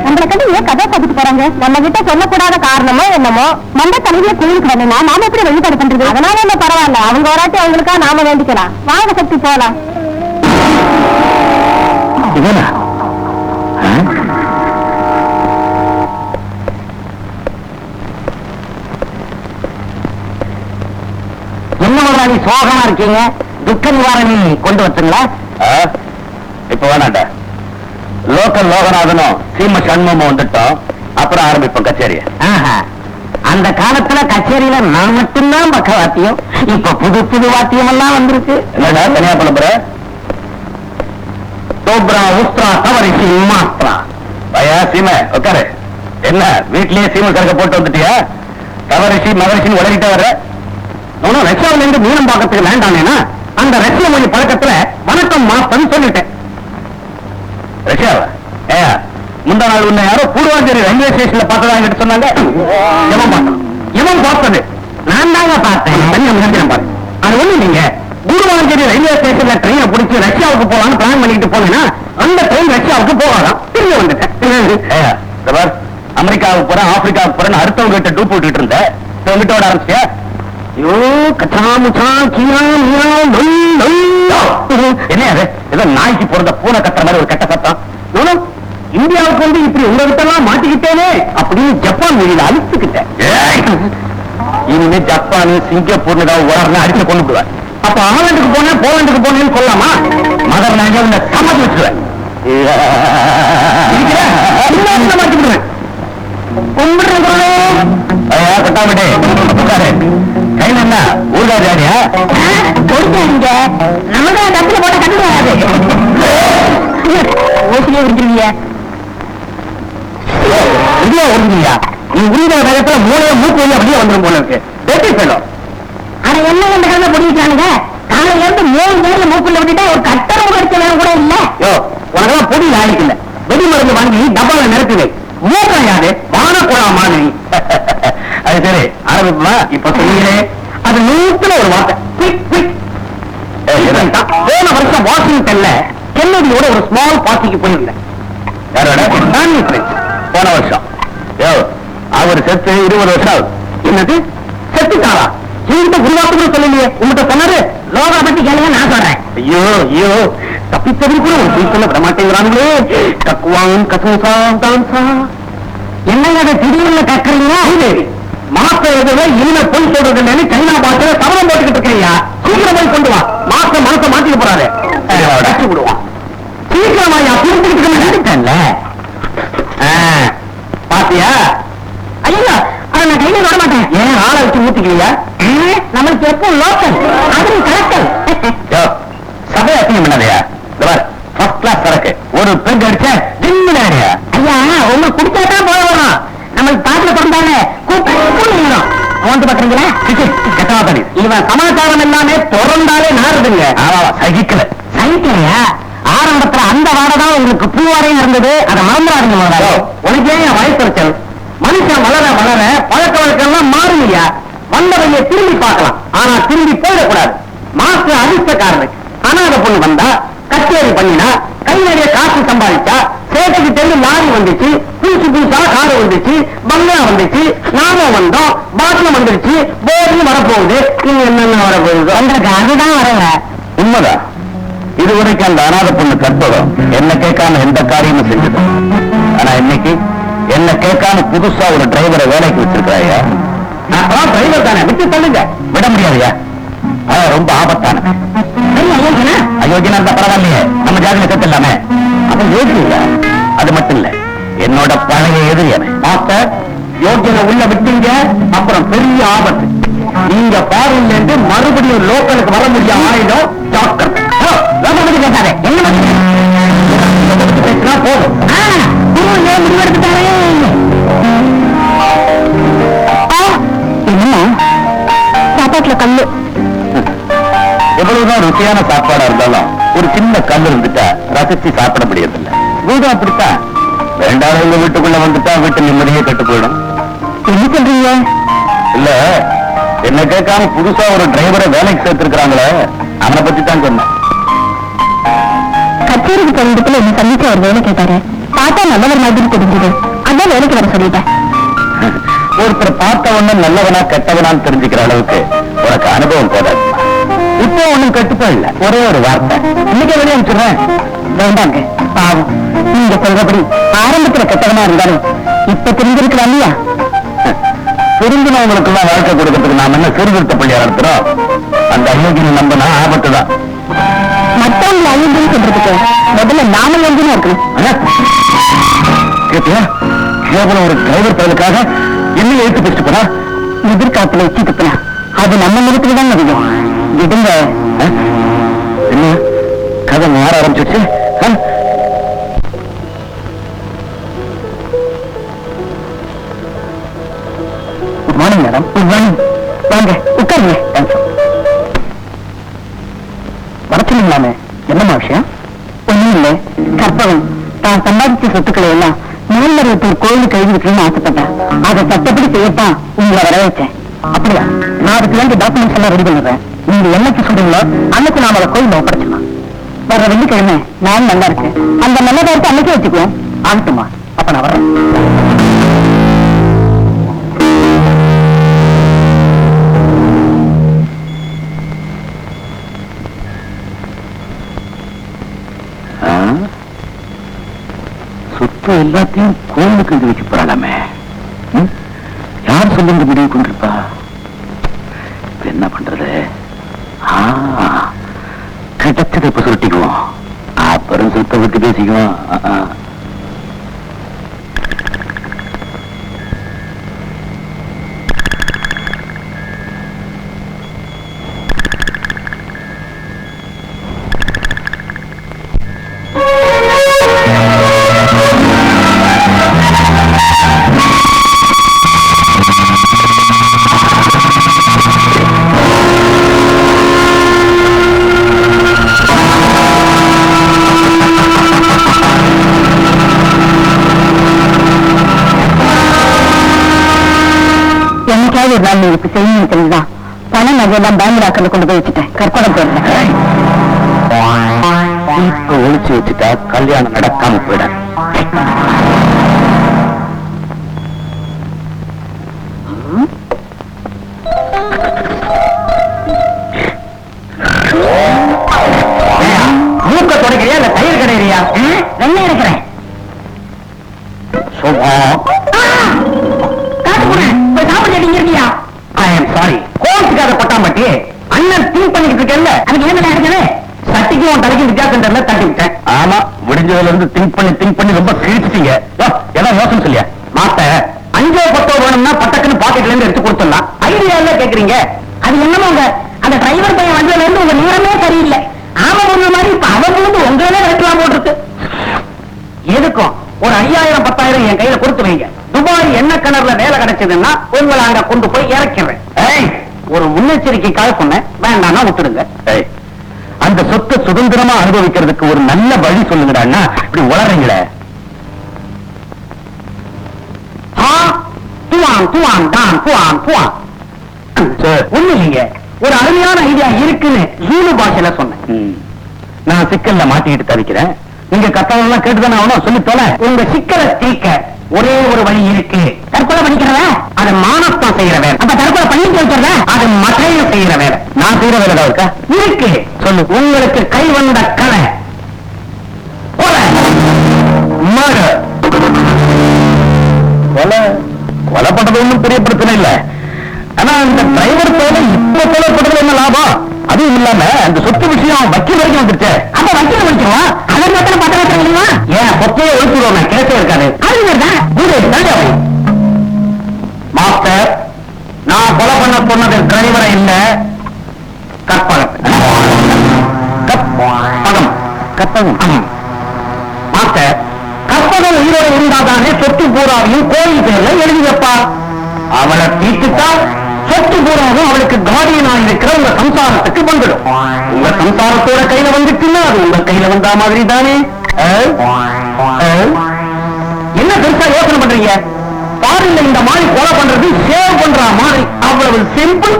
நம்மளை கண்டு ஏன் கதை பார்த்துட்டு போறாங்க? நம்ம கிட்ட சொல்லக்கூடாத காரணமோ என்னமோ. மண்ட தலைவிய கோயிலுக்கு வந்தா நாம எப்படி வழிபாடு பண்றது? அதனால என்ன பரவாயில்ல, அவங்க வராட்டி அவங்களுக்கா நாம வேண்டிக்கலாம். வாங்க சக்தி போலாம். என்ன முதலாளி சோகமா இருக்கீங்க? துக்க நிவாரணி கொண்டு வச்சுங்களா? இப்ப வேணாண்டா, லோக்கல் லோகநாதனும் சீம சண்முகமும் வந்துட்டோம். அப்புறம் ஆரம்பிப்போம் கச்சேரிய. அந்த காலத்துல கச்சேரியில நான் மட்டும்தான் பக்க வாத்தியம். இப்ப புது புது வாத்தியம் எல்லாம் வந்திருக்கு. என்னடா தனியா பழம்புற? தோப்ரா உஸ்திரா தவறிசி மாஸ்திரா. பயா சீமை உட்காரு. என்ன வீட்லயே சீமை கறக்க போட்டு வந்துட்டியா? தவறிசி மகரிஷின்னு உலகிட்ட வர்ற. ஒன்னும் ரஷ்யாவில இருந்து மீனம் பார்க்கறதுக்கு வேண்டானேனா அந்த ரஷ்ய மொழி பழக்கத்துல வணக்கம் மாஸ்டர்னு சொல்லிட்டேன். ரஷ்யாவா? ஏயா முந்தா நாள் உன்னை யாரோ பூர்வாஞ்சேரி ரயில்வே ஸ்டேஷன்ல பார்த்ததா சொன்னாங்க. இவன் பார்த்தது நான் தாங்க பார்த்தேன். பாரு, அது ஒண்ணு நீங்க பூர்வாஞ்சேரி ரயில்வே ஸ்டேஷன்ல ட்ரெயினை பிடிச்சி ரஷ்யாவுக்கு போலான்னு பிளான் பண்ணிட்டு போனேன்னா அந்த ட்ரெயின் ரஷ்யாவுக்கு போகாதான் திரும்பி வந்துட்டேன். அமெரிக்காவுக்கு போறேன் ஆப்பிரிக்காவுக்கு போறேன்னு அடுத்தவங்க கிட்ட டூப் போட்டுட்டு இருந்த உங்ககிட்ட ஓட ஆரம்பிச்சியா? ஐயோ கச்சாமுச்சா கீழா என்ன அது? ஏதோ நாய்க்கு பிறந்த பூனை கட்டுற மாதிரி ஒரு கட்ட சத்தம். இந்தியாவுக்கு வந்து இப்படி உங்ககிட்ட எல்லாம் மாட்டிக்கிட்டேனே அப்படின்னு ஜப்பான் மொழியில அழிச்சுக்கிட்டேன். இனிமே ஜப்பான் சிங்கப்பூர்னு ஏதாவது உடனே அடிச்சு கொண்டு விடுவேன். அப்ப ஆலண்டுக்கு போனேன் போலண்டுக்கு போனேன்னு சொல்லலாமா? மதர் நாங்க உன்னை சமாதி வச்சுருவேன். மாட்டிக்கிடுவேன். கட்டாமட்டே உட்காரு. கையில் என்ன ஊர்காடு ஆடியா? கொடுங்க நமக்கு டப்புல போட்ட கண்டு வராது. ஓசிலே விட்டுருவியா? வெளியே ஒழுங்கியா? நீ உள்ள வேகத்துல மூளைய மூக்கு வெளியே வெளியே வந்துடும் போல இருக்கு. பேட்டி போயிடும். ஆனா என்ன இந்த கதை முடிக்கிறானுங்க? காலையில இருந்து 3 நேரில் மூக்குள்ள விட்டுட்டா ஒரு கட்டணம் கிடைச்ச வேலை கூட இல்ல. யோ உனக்கெல்லாம் பொடி ஆயிக்கல. வெடி மருந்து வாங்கி டப்பால நிறுத்துவே. மூக்கா யாரு? வானக்குழா மாதிரி. அது சரி ஆரம்பிப்பா. இப்ப சொல்லுங்களே அது 100ல ஒரு வார்த்தை. போன வருஷம் வாஷிங்டன்ல கென்னடியோட ஒரு ஸ்மால் பார்ட்டிக்கு போயிருந்தேன். போன வருஷம் யோ அவர் செத்து 20 வருஷம் ஆகுது. என்னது செத்துட்டாரா? என்கிட்ட ஒரு வார்த்தை கூட சொல்லலையே. உங்ககிட்ட சொன்னாரு லோகா பத்தி கேளுங்க நான் சொல்றேன். ஐயோ ஐயோ தப்பித்தது கூட ஒரு பொய் சொல்ல விட மாட்டேங்கிறாங்களே. கக்குவான் கசூசான் தான்சா. என்னங்க அதை திடீர்னு கக்குறீங்க? மாசம் எழுதுல இனிமே பொய் சொல்றது இல்லைன்னு சைனா பாஷையில சபதம் போட்டுக்கிட்டு இருக்கிறீங்க. சீக்கிரம் போய் கொண்டு வா. மாசம் மனசை மாத்திட்டு போறாரு. அடைச்சு விடுவான். சீக்கிரமா யா புரிஞ்சுக்கிட்டு பாத்தியா? ஐயோ அதை நான் கையில வர மாட்டேன். ஏன் ஆளை வச்சு ஊத்திக்கலையா? நம்மளுக்கு எப்போ லோக்கல் அதுவும் கலக்கல். சபை அசிங்கம் பண்ணதையா? ஃபர்ஸ்ட் கிளாஸ் சரக்கு ஒரு பெண் அடிச்ச ஐயா உங்களுக்கு குடிச்சாதான் போக வரும். நம்மளுக்கு பாட்டுல பிறந்தாங்க கூப்பிட்டு வந்து பாக்குறீங்களா? கட்டாதடி இவன் சமாச்சாரம் எல்லாமே திறந்தாலே நாறுதுங்க. சகிக்கல சைக்கிளையா? ஆரம்பத்துல அந்த வாடதான் உங்களுக்கு பூவாரையும் இருந்தது. அதை மறந்துடாதீங்க. முதல்ல உனக்கு ஏன் என் வயசு மனுஷன் வளர வளர பழக்க வழக்கம் எல்லாம் மாறுங்கய்யா. வந்தவங்க திரும்பி பார்க்கலாம், ஆனா திரும்பி போயிடக்கூடாது. மாஸ்டர் அதிர்ஷ்டக்காரரு அனாதை பொண்ணு வந்தா கச்சேரி பண்ணினா கை நிறைய காசு சம்பாதிச்சா சேட்டைக்கு தெரிஞ்சு லாரி வந்துச்சு, புதுசு புதுசா காரு வந்துச்சு, பங்களா வந்துச்சு, நாமும் வந்தோம், பாட்டிலம் வந்துருச்சு, போர்டும் வரப்போகுது. நீங்க என்னென்ன வரப்போகுது? உங்களுக்கு அதுதான் வரல. உண்மைதான். இதுவரைக்கும் அந்த அனாதை பொண்ணு கற்பகம் என்ன கேட்காம எந்த காரியமும் செஞ்சது. ஆனா இன்னைக்கு என்ன கேட்காம புதுசா ஒரு டிரைவரை வேலைக்கு வச்சிருக்காயா? அப்புறம் டிரைவர் தானே, விட்டு தள்ளுங்க. விட முடியாதுயா, ரொம்ப ஆபத்தான. அயோக்கியனா இருந்தா பரவாயில்லையே, நம்ம ஜாதியில செத்து இல்லாம. அவன் யோகியா? அது மட்டும் இல்ல, என்னோட பழைய எதிரி. மாஸ்டர் யோகியனை உள்ள விட்டீங்க, அப்புறம் பெரிய ஆபத்து. நீங்க ஃபாரின்ல இருந்து மறுபடியும் லோக்கலுக்கு வர முடியாம ஆயிடும். ஜாக்கிரதை. கேட்டாரு என்ன பேசினா போதும். முடிவெடுத்துட்டாரே. என்ன சாப்பாட்டுல கல்லு? எவ்வளவுதான் ருசியான சாப்பாடா இருந்தாலும் ஒரு சின்ன கல் இருந்துட்டா ரசிச்சு சாப்பிட முடியதில்லை. வீடும் அப்படித்தான். வேண்டாம் வீட்டுக்குள்ள வந்துட்டா வீட்டு நிம்மதியே கெட்டு போயிடும். என்ன சொல்றீங்க? இல்ல, என்ன கேட்காம புதுசா ஒரு டிரைவரை வேலைக்கு சேர்த்திருக்கிறாங்களே, அவனை பத்தி தான் சொன்னேன். கச்சேரிக்கு போனதுக்குள்ள என்ன சந்திச்சு அவர் வேலை கேட்டாரு. பார்த்தா நல்லவர் மாதிரி தெரிஞ்சது, அதான் வேலைக்கு வர சொல்லிட்டேன். ஒருத்தர் பார்த்த ஒண்ணு நல்லவனா கெட்டவனான்னு தெரிஞ்சுக்கிற அளவுக்கு உனக்கு அனுபவம் போதாது. இப்போ ஒண்ணும் கட்டுப்பா இல்ல, ஒரே ஒரு வார்த்தை இன்னைக்கு வெளியே அனுப்பிச்சுடுறேன். வேண்டாங்க, பாவம். நீங்க சொல்றபடி ஆரம்பத்துல கெட்டவனா இருந்தாலும் இப்ப தெரிஞ்சிருக்கலாம் இல்லையா? திரும்பினவங்களுக்குலாம் வாழ்க்கை கொடுக்கறதுக்கு நாம என்ன சீர்திருத்த பள்ளியா நடத்துறோம்? அந்த அயோக்கியனை நம்பினா ஆபத்து தான். மற்றவங்களை அயோக்கியம் சொல்றதுக்கு முதல்ல நாம யோகியமா இருக்கணும். பத்தியா கேவலம் ஒரு டிரைவர் பயலுக்காக என்ன எழுத்து பேசிட்டு போனா எதிர்காலத்துல வச்சுட்டு போனா அது நம்ம முகத்துல தான் அதிகம். விடுங்க. என்ன கதை மாற ஆரம்பிச்சிருச்சு. Good morning madam. Good morning. வாங்க உட்காருங்க. வரச்சுங்களாமே என்னம்மா விஷயம்? ஒண்ணும் இல்லை. கற்பகம் தான் சம்பாதிச்ச சொத்துக்களை எல்லாம் மேல்மருவத்தூர் கோயிலுக்கு எழுதி வைக்கணும்னு ஆசைப்பட்டேன். அதை சட்டப்படி செய்யத்தான் உங்களை வர வச்சேன். அப்படியா? நான் அதுக்கு வேண்டிய டாக்குமெண்ட்ஸ் எல்லாம் ரெடி பண்ணிடுறேன். நீங்க என்னைக்கு சொல்றீங்களோ அன்னைக்கு நாம அதை கோயில் ஒப்படைச்சிடலாம். வர வெள்ளிக்கிழமை நான் நல்லா இருக்கு. அந்த நல்லதா இருக்கு அன்னைக்கு வச்சுக்குவோம். ஆகட்டுமா? அப்ப நான் வரேன். சொத்து எல்லாத்தையும் கோயிலுக்கு எழுதி வச்சு போறாளாமே. யார் சொல்லுங்க முடிவு கொண்டிருப்பா? என்ன பண்றது? கிடைச்சதை இப்ப சுருட்டிக்குவோம். அப்புறம் சொத்தை பத்தி பேசிக்குவோம். என்னைக்காவது ஒரு நாள் நீங்க செய்யணும் தெரிஞ்சுதான் பணம் நகையெல்லாம் பேங்கராக்கல கொண்டு போய் வச்சுட்டேன். கற்பனை போடுறேன். இப்ப ஒழிச்சு வச்சுட்டா கல்யாணம் நடக்காம போயிட. மூக்க தொடக்கிறியா இல்ல தயிர் கிடையிறியா? வெண்ணெய் இருக்கிறேன். பட்டாம்பட்டி அண்ணன் திங்க் பண்ணிக்கிட்டு இருக்கேன்ல, அதுக்கு என்ன இருக்கே சட்டிக்கு உன் தலைக்கு வித்தியாசம் தெரியல, தட்டி விட்டேன். ஆமா, முடிஞ்சதுல இருந்து திங்க் பண்ணி ரொம்ப கிழிச்சிட்டீங்க. ஏதாவது யோசனை சொல்லியா? மாத்த 5-10 வேணும்னா பட்டக்குன்னு பாக்கெட்ல இருந்து எடுத்து கொடுத்துடலாம். ஐடியா எல்லாம் கேக்குறீங்க. அது என்னமோ அந்த டிரைவர் பையன் வந்ததுல இருந்து உங்க நேரமே சரியில்லை. ஆமா ஒண்ணு மாதிரி இப்ப அவங்க வந்து உங்களே எடுக்கலாம் போட்டிருக்கு. எதுக்கும் ஒரு 5000-10,000 என் கையில கொடுத்து வைங்க. துபாய் எண்ணெய் கிணறுல வேலை கிடைச்சதுன்னா உங்களை அங்க கொண்டு போய் இறக்கிறேன். ஒரு முன்னெச்சரிக்கைக்காக சொன்னேன், வேண்டாம்னா விட்டுடுங்க. அந்த சொத்தை சுதந்திரமா அனுபவிக்கிறதுக்கு ஒரு நல்ல வழி சொல்லுங்கடா. இப்படி உளறீங்களே. ஒண்ணு இல்லைங்க, ஒரு அருமையான ஐடியா இருக்குன்னு ஜூலு பாஷையில சொன்னேன். நான் சிக்கல்ல மாட்டிக்கிட்டு தவிக்கிறேன். நீங்க கத்தவெல்லாம் கேட்டுதானே ஆகணும். சொல்லி தொலை. உங்க சிக்கலை தீர்க்க ஒரே ஒரு வழி இருக்கு. தற்கொலை பண்ணிக்கிறத அது மானத்தம் செய்யற வேலை. அப்ப தற்கொலை பண்ணிட்டு வைக்கிறத அது மற்றையும் செய்யற வேலை. நான் செய்யற வேலை தான் இருக்கா? இருக்கு. சொல்லு. உங்களுக்கு கை வந்த கலை கொலை பண்றது ஒன்றும் பெரிய பிரச்சனை இல்ல. ஆனா அந்த டிரைவர் போல இப்ப கொலைப்படுறது என்ன லாபம்? அதுவும் இல்லாம அந்த சொத்து விஷயம் வக்கீல் வரைக்கும் வந்துருச்சு. அப்ப வக்கீல் வச்சுருவோம். அதன் மாத்திரம் பத்திரம் இல்லையா? ஏன் பொத்தையை ஒழிச்சுடுவோம். கேசே இருக்காது. மாஸ்டர், நான் கொலை பண்ண சொன்னது டிரைவரை இல்ல, கற்பகம். மாஸ்டர், கற்பகம் உயிரோடு இருந்தாதானே சொத்து பூராவையும் கோயில் பேர்ல எழுதி வைப்பா. அவளை தீர்த்துட்டா சொத்து பூராவும் அவளுக்கு கார்டியனா இருக்கிற உங்க சம்சாரத்துக்கு வந்துடும். உங்க சம்சாரத்தோட கையில வந்துட்டுன்னா அது உங்க கையில வந்தா மாதிரி தானே. என்ன பெருசா யோசனை பண்றீங்க? பாருங்க, இந்த மாதிரி கொலை பண்றது சேவ் பண்ற மாதிரி அவ்வளவு சிம்பிள்.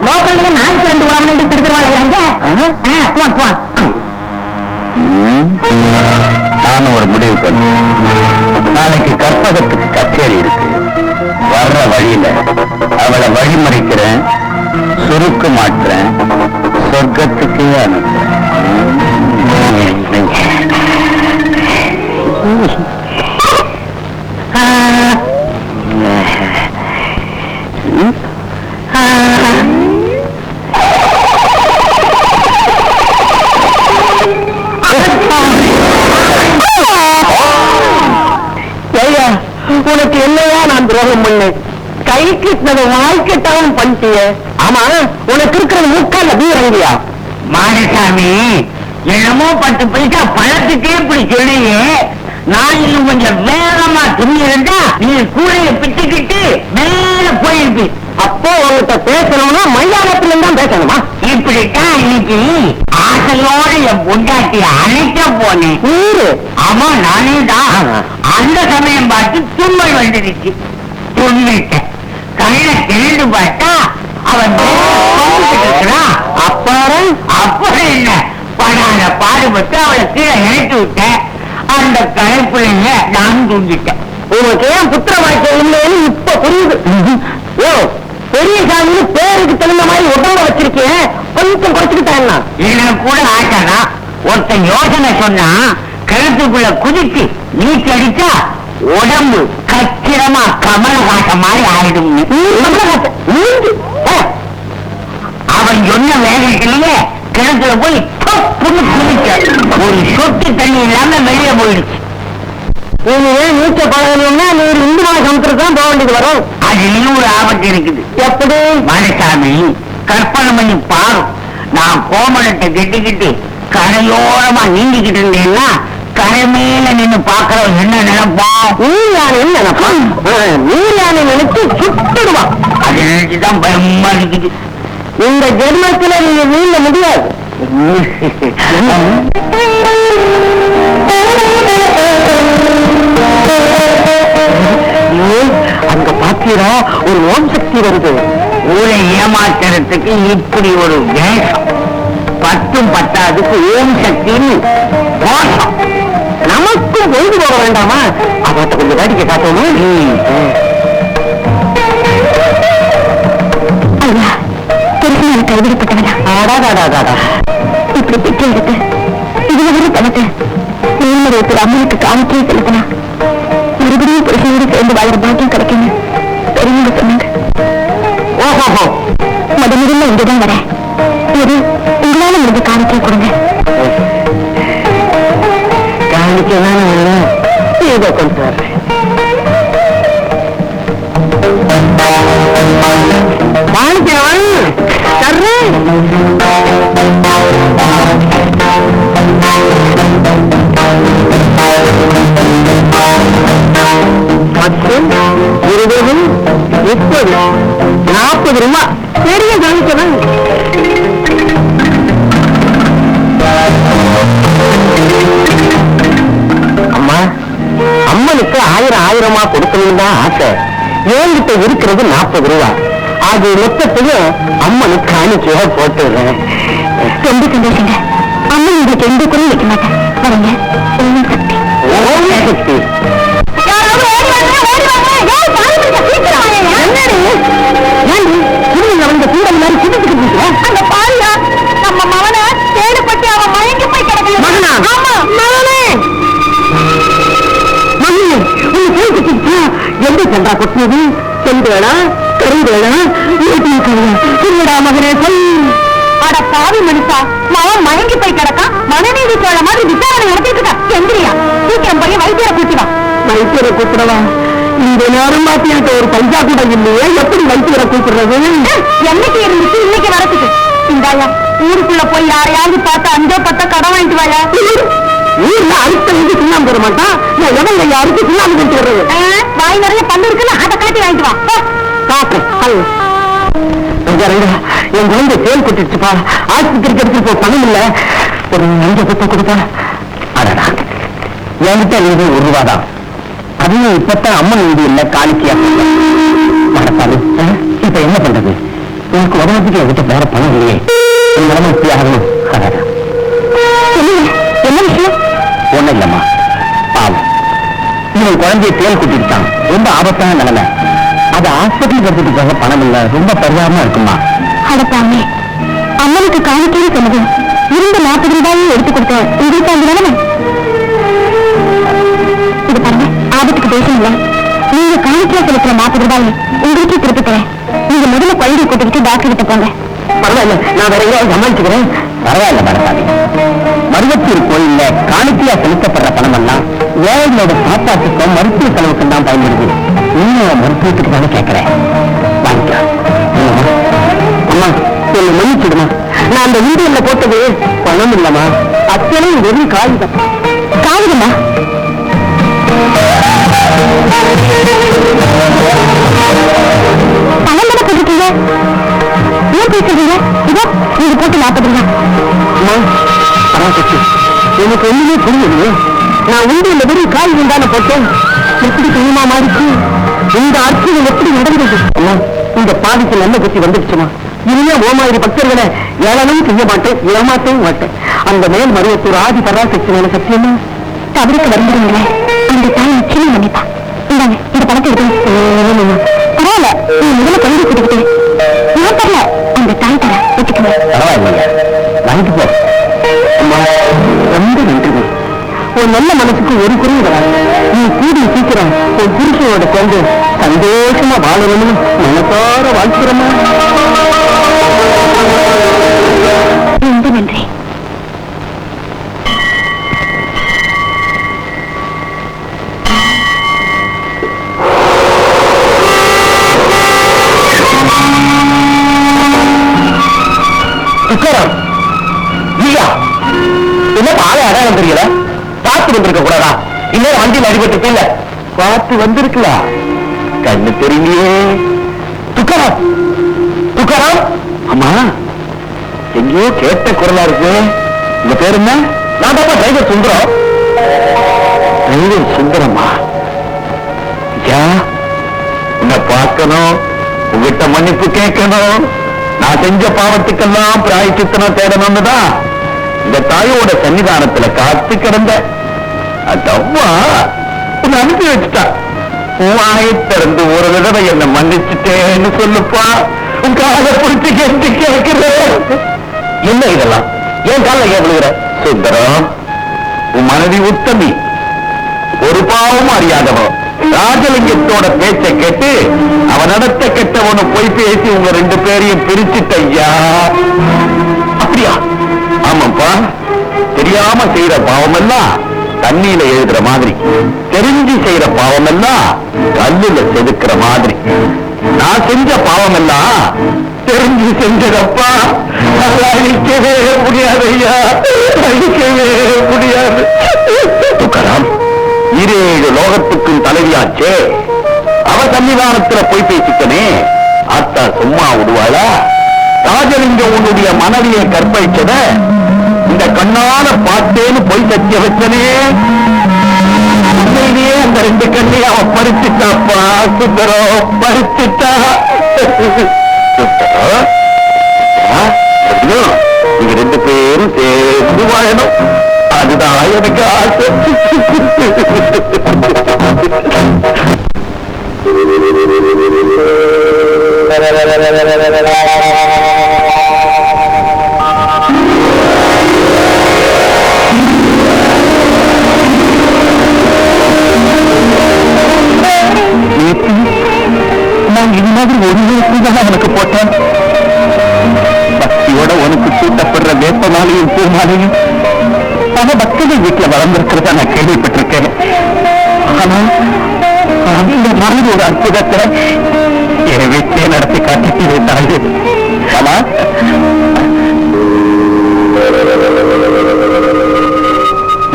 லோக்கல்ல 4-2 வாரம் திருத்துருவாங்க. நானும் ஒரு முடிவு பண்ணேன். நாளைக்கு கற்பகத்துக்கு கச்சேரி இருக்கு. வர்ற வழியில அவளை வழிமறிக்கிறேன், சுருக்கு மாற்றுறேன், சொர்க்கத்துக்கு அனுப்புறேன். தான் துரோகம் பண்ணு. கை கிட்டது வாழ்க்கட்டாவும் பண்ணிட்டிய. ஆமா, உனக்கு இருக்கிறது முக்கால வீரங்கியா? மாரசாமி, என்னமோ 10 பைசா பழத்துக்கே இப்படி சொல்லியே. நான் இன்னும் கொஞ்சம் வேகமா துணி இருந்தா நீ கூடையை பிச்சுக்கிட்டு மேல போயிருப்பி. அப்போ உங்ககிட்ட பேசணும்னா மைதானத்துல தான் பேசணுமா? இப்படித்தான் இன்னைக்கு ஆசையோட என் பொண்டாட்டி அழைக்க போனேன். ஆமா, நானே தான். அந்த சமயம் பார்த்து தும்மல் வந்துருச்சு. துண்ணிட்டேன். கையில திரண்டு பார்த்தா அவன் அப்புறம் என்ன படாத பாடுபட்டு அவளை கீழே இறக்கி விட்டேன். அந்த கலைப்புலைங்க நான் தூங்கிட்டேன். உனக்கு ஏன் புத்திர வாழ்க்கை இல்லைன்னு இப்ப புரியுது. ஓ, பெரிய சாமி பேருக்கு தகுந்த மாதிரி உடம்ப வச்சிருக்கேன், கொஞ்சம் குறைச்சுக்கிட்டேன். எனக்கு கூட ஆட்டானா ஒருத்தன் யோசனை சொன்னா, கிணத்துக்குள்ள குதிச்சு நீச்சல் அடிச்சா உடம்பு கச்சிரமா கமலஹாசன் மாதிரி ஆயிடும். அவன் சொன்ன வேகத்திலேயே கிணத்துல போய் குதிச்ச. ஒரு சொட்டு தண்ணி இல்லாம வெளியே போயிடுச்சு. நீச்ச பழகணும்னா நீ 2 நாள் சமுத்திரத்துக்கு தான் போக வேண்டியது வரும். அது இன்னும் ஒரு ஆபத்து இருக்குது. எப்படி? மனசாமி, கற்பனை பண்ணி பாரு. நான் கோமணத்தை கெட்டிக்கிட்டு கரையோரமா நீந்திக்கிட்டு இருந்தேன்னா கரை மேல நின்று பாக்குறவன் என்ன நினைப்பா? நீரானை நினைப்பான். நீரானை நினைச்சு சுட்டுடுவான். அதை நினைச்சுதான் பயமா இருக்குது. இந்த ஜென்மத்துல நீங்க நீந்த முடியாது. அங்க பாத்தீரா ஒரு ஓம் சக்தி வருது. ஊரை ஏமாத்துறதுக்கு இப்படி ஒரு வேஷம். 10ம் 10ஆவதுக்கு ஓம் சக்தின்னு மோசம். நமக்கும் பொழுது போக வேண்டாமா? அவத்த கொஞ்சம் வேடிக்கை காட்டோமா? ஐயா, பெருசு கைவிடப்பட்டவனா? ஆடாடாடாடா, இப்படி பிச்சை எடுத்து இதுல ஒரு பணத்தை நீர்மறையத்தில் அம்மனுக்கு காணிக்கையை செலுத்தினா மறுபடியும் புருஷனோடு சேர்ந்து வாழற பாக்கியம் கிடைக்குன்னு பெரியவங்க சொன்னாங்க. ஓஹோ, முதல்ல இங்கதான் வரேன். இது உங்களால முடிஞ்ச காணிக்கையை கொடுங்க. காணிக்கைதான் இதை கொண்டு வர்றேன். காணிக்கவன் தர்றேன். 10, 20, 30, 40 ரூபா பெரிய காணிக்கவன். அம்மா, அம்மனுக்கு 1000 கொடுக்கணும் தான் ஆசை. என்கிட்ட இருக்கிறது 40 ரூபா. அது மொத்தத்தையும் அம்மனுக்கு காணிக்கையா போட்டுடுறேன். ரொம்ப சந்தோஷங்க. அம்மன் உங்களுக்கு எந்த குறையும் வைக்க மாட்டேன். வரீங்க. ஓம் சக்தி. அந்த பாரியா நம்ம மகனை தேடுபட்டு அவன் மயங்கி போய் கிடக்கல. மகனா? ஆமா, மகனே. எந்த சண்டா கொட்டினது? செந்தேடா, கருந்தேடா, திருடா மகனே சொல். அட பாவி மனுஷா, மகன் மயங்கி போய் கிடக்கான். மனநீதி சோழ மாதிரி விசாரணை நடத்திட்டு இருக்கா. எந்திரியா, சீக்கிரம் போய் வைத்தியரை கூட்டிவா. வைத்தியரை கூப்பிடவா? இந்த நேரம் மாத்தி எனக்கு ஒரு பைசா கூட இல்லையே, எப்படி வைத்தியரை கூப்பிடுறது? என்னைக்கு இருந்துச்சு இன்னைக்கு வரத்துக்கு? இந்தாயா, ஊருக்குள்ள போய் யாரையாவது பார்த்து 5 10 கடன் வாங்கிட்டு வாயா. ஊர்ல அடுத்த வீட்டு சுண்ணாம்பு தர மாட்டான். நான் எவங்க யாருக்கு சுண்ணாம்பு கொண்டு வர்றது? வாய் நிறைய பந்து இருக்குன்னு அதை காட்டி வாங்கிட்டு வா. பாப்பேன். என் குழந்தை தேல் கொட்டிடுச்சுப்பா. ஆஸ்பத்திரிக்கு எடுத்துட்டு போ, பணம் இல்ல. ஒரு 5 பத்த கொடுப்பா. அடடா, என்கிட்ட நீங்க 1 ரூபாதான். அதுவும் இப்பத்தான் அம்மன் வீடு இல்ல, காணிக்கையா மறப்பாரு. இப்ப என்ன பண்றது? உனக்கு உடம்புக்கு என்கிட்ட வேற பணம் இல்லையே. என் உடம்பு இப்படி ஆகணும். என்ன விஷயம்? ஒண்ணும் இல்லம்மா, பாவம் இவன் குழந்தைய தேல் கொட்டிடுச்சான். ரொம்ப ஆபத்தான நிலைமை. அது ஆஸ்பத்திரிக்கு எடுத்துட்டு போக பணம் இல்ல. ரொம்ப பரிதாபமா இருக்குமா? அடப்பாமே, அம்மனுக்கு காணிக்கைன்னு சொன்னது இருந்த 40 ரூபாயும் எடுத்து கொடுத்த உங்களுக்கு அந்த நிலைமை. இது பாருங்க, ஆபத்துக்கு தேசம் இல்லை. நீங்க காணிக்கையா செலுத்துற 40 ரூபாயை உங்களுக்கே திருப்பி தரேன். நீங்க முதல்ல குழந்தைய கூட்டிக்கிட்டு டாக்டர் கிட்ட போங்க. பரவாயில்ல, நான் வேற எங்கேயாவது சமாளிச்சுக்கிறேன். பரவாயில்ல மறக்காதே. மருவத்தூர் கோயில்ல காணிக்கையா செலுத்தப்படுற பணம் எல்லாம் ஏழைகளோட சாப்பாட்டுக்கும் மருத்துவ செலவுக்கும் தான் பயன்படுது. இன்னும் மருத்துவத்துக்கு தானே கேட்கிறேன். வாங்கிக்கலாம். அம்மா என்ன மன்னிச்சிடுமா. நான் அந்த வீடியோல போட்டது பணம் இல்லம்மா, அத்தனையும் வெறும் காகிதம். காவிதமா? பணம் தானே போட்டுருக்கீங்க, ஏன் பேசுறீங்க? இதோ நீங்க போட்டு 40 ரூபா. அம்மா பராசக்தி, எனக்கு ஒண்ணுமே புரியலையே. நான் உண்டியல்ல வெறும் காகிதம் தானே போட்டேன். எப்படி தெரியுமா மாறிச்சு? இந்த அர்த்தம் எப்படி நடந்தது? அம்மா இந்த பாதிக்கு நல்ல புத்தி வந்துடுச்சுமா. இனிமே ஓமாயிரம் பக்தர்களை ஏளனம் செய்ய மாட்டேன், ஏமாற்றவும் மாட்டேன். அந்த மேல் மருவத்தூர் ஆதி பராசக்தி மேல சத்தியமா தவறுக்கு வருந்துறீங்களே, அந்த தாய் நிச்சயம் மன்னிப்பா. இந்தாங்க இந்த பணத்தை எடுத்து. பரவாயில்ல, நீ முதல்ல கல்வி கொடுத்துட்டு நான் தரல, அந்த தாய் தர வச்சுக்கோங்க. பரவாயில்லையா, வாங்கிட்டு போ. அம்மா ரொம்ப நன்றி. உன் நல்ல மனசுக்கு ஒரு குறைவு வராது. நீ கூடி சீக்கிரம் உன் புருஷனோட சேர்ந்து சந்தோஷமா வாழணும்னு மனசார வாழ்த்துறமா. ரொம்ப நன்றி. துக்காராம், நீயா என்ன ஆளை அடையாளம் தெரியல? பார்த்து வந்திருக்க கூடாதா? இன்னும் வண்டியில் அடிபட்டு இல்ல பார்த்து வந்திருக்கலாம். கண்ணு தெரியலையே. துக்காராம், துக்காராம். அம்மா எங்கேயோ கேட்ட குரலா இருக்கு. இந்த பேரு என்ன? நான் தான் டிரைவர் சுந்தரம். டிரைவர் சுந்தரமா? ஐயா உன்னை பார்க்கணும், உங்ககிட்ட மன்னிப்பு கேட்கணும். நான் செஞ்ச பாவத்துக்கெல்லாம் பிராயச்சித்தனம் தேடணும்னு தான் இந்த தாயோட சன்னிதானத்துல காத்து கிடந்த. அதம்மா உன்னை அனுப்பி வச்சுட்டா. வாயை திறந்து ஒரு தடவை என்ன மன்னிச்சுட்டேன்னு சொல்லுப்பா. உன் காலை பிடிச்சு கேட்டு கேட்கிறேன். என்ன இதெல்லாம்? ஏன் காலில் கேட்கிற? சுந்தரம், உன் மனைவி உத்தமி, ஒரு பாவமும் அறியாதவன். ராஜலிங்கத்தோட பேச்சை கேட்டு அவன் நடத்த கெட்டவனு போய் பேசி உங்க 2 பேரையும் பிரிச்சுட்டையா. அப்படியா? ஆமாப்பா. தெரியாம செய்யற பாவம் எல்லாம் தண்ணியில எழுதுற மாதிரி, தெரிஞ்சு செய்யற பாவம் எல்லாம் கல்லுல செதுக்கிற மாதிரி. நான் செஞ்ச பாவம் எல்லாம் தெரிஞ்சு செஞ்சதப்பா. அழிக்கவே முடியாது ஐயா, அழிக்கவே முடியாது. துக்காராம் 7 லோகத்துக்கும் தலைவியாச்சே, அவ சன்னிதானத்துல போய் பேசிக்கனே. ஆத்தா சும்மா விடுவாளா? ராஜலிங்கம் உன்னுடைய மனைவியை கற்பழிச்சத இந்த கண்ணால பார்த்தேன்னு போய் சத்திய வச்சனே. உண்மையிலேயே அந்த 2 கண்ணையும் அவன் பறிச்சுட்டாப்பா. சுந்தரம் பறிச்சுட்டா. நீங்க 2 பேரும் சேர்ந்து வாழணும், அதுதான் எனக்கு ஆசை. நான் இது மாதிரி ஒரு தான் உனக்கு போட்டேன். பக்தியோட உனக்கு சூட்டப்படுற வேப்ப மாலையும் பூ மாலையும் பல பக்தர்கள் வீட்டுல வளர்ந்திருக்கிறதா நான் கேள்விப்பட்டிருக்கேன். ஆனா அந்த மாதிரி ஒரு அற்புதத்தை என் வீட்டிலே நடத்தி காட்டிட்டு இருந்தாங்க. ஆமா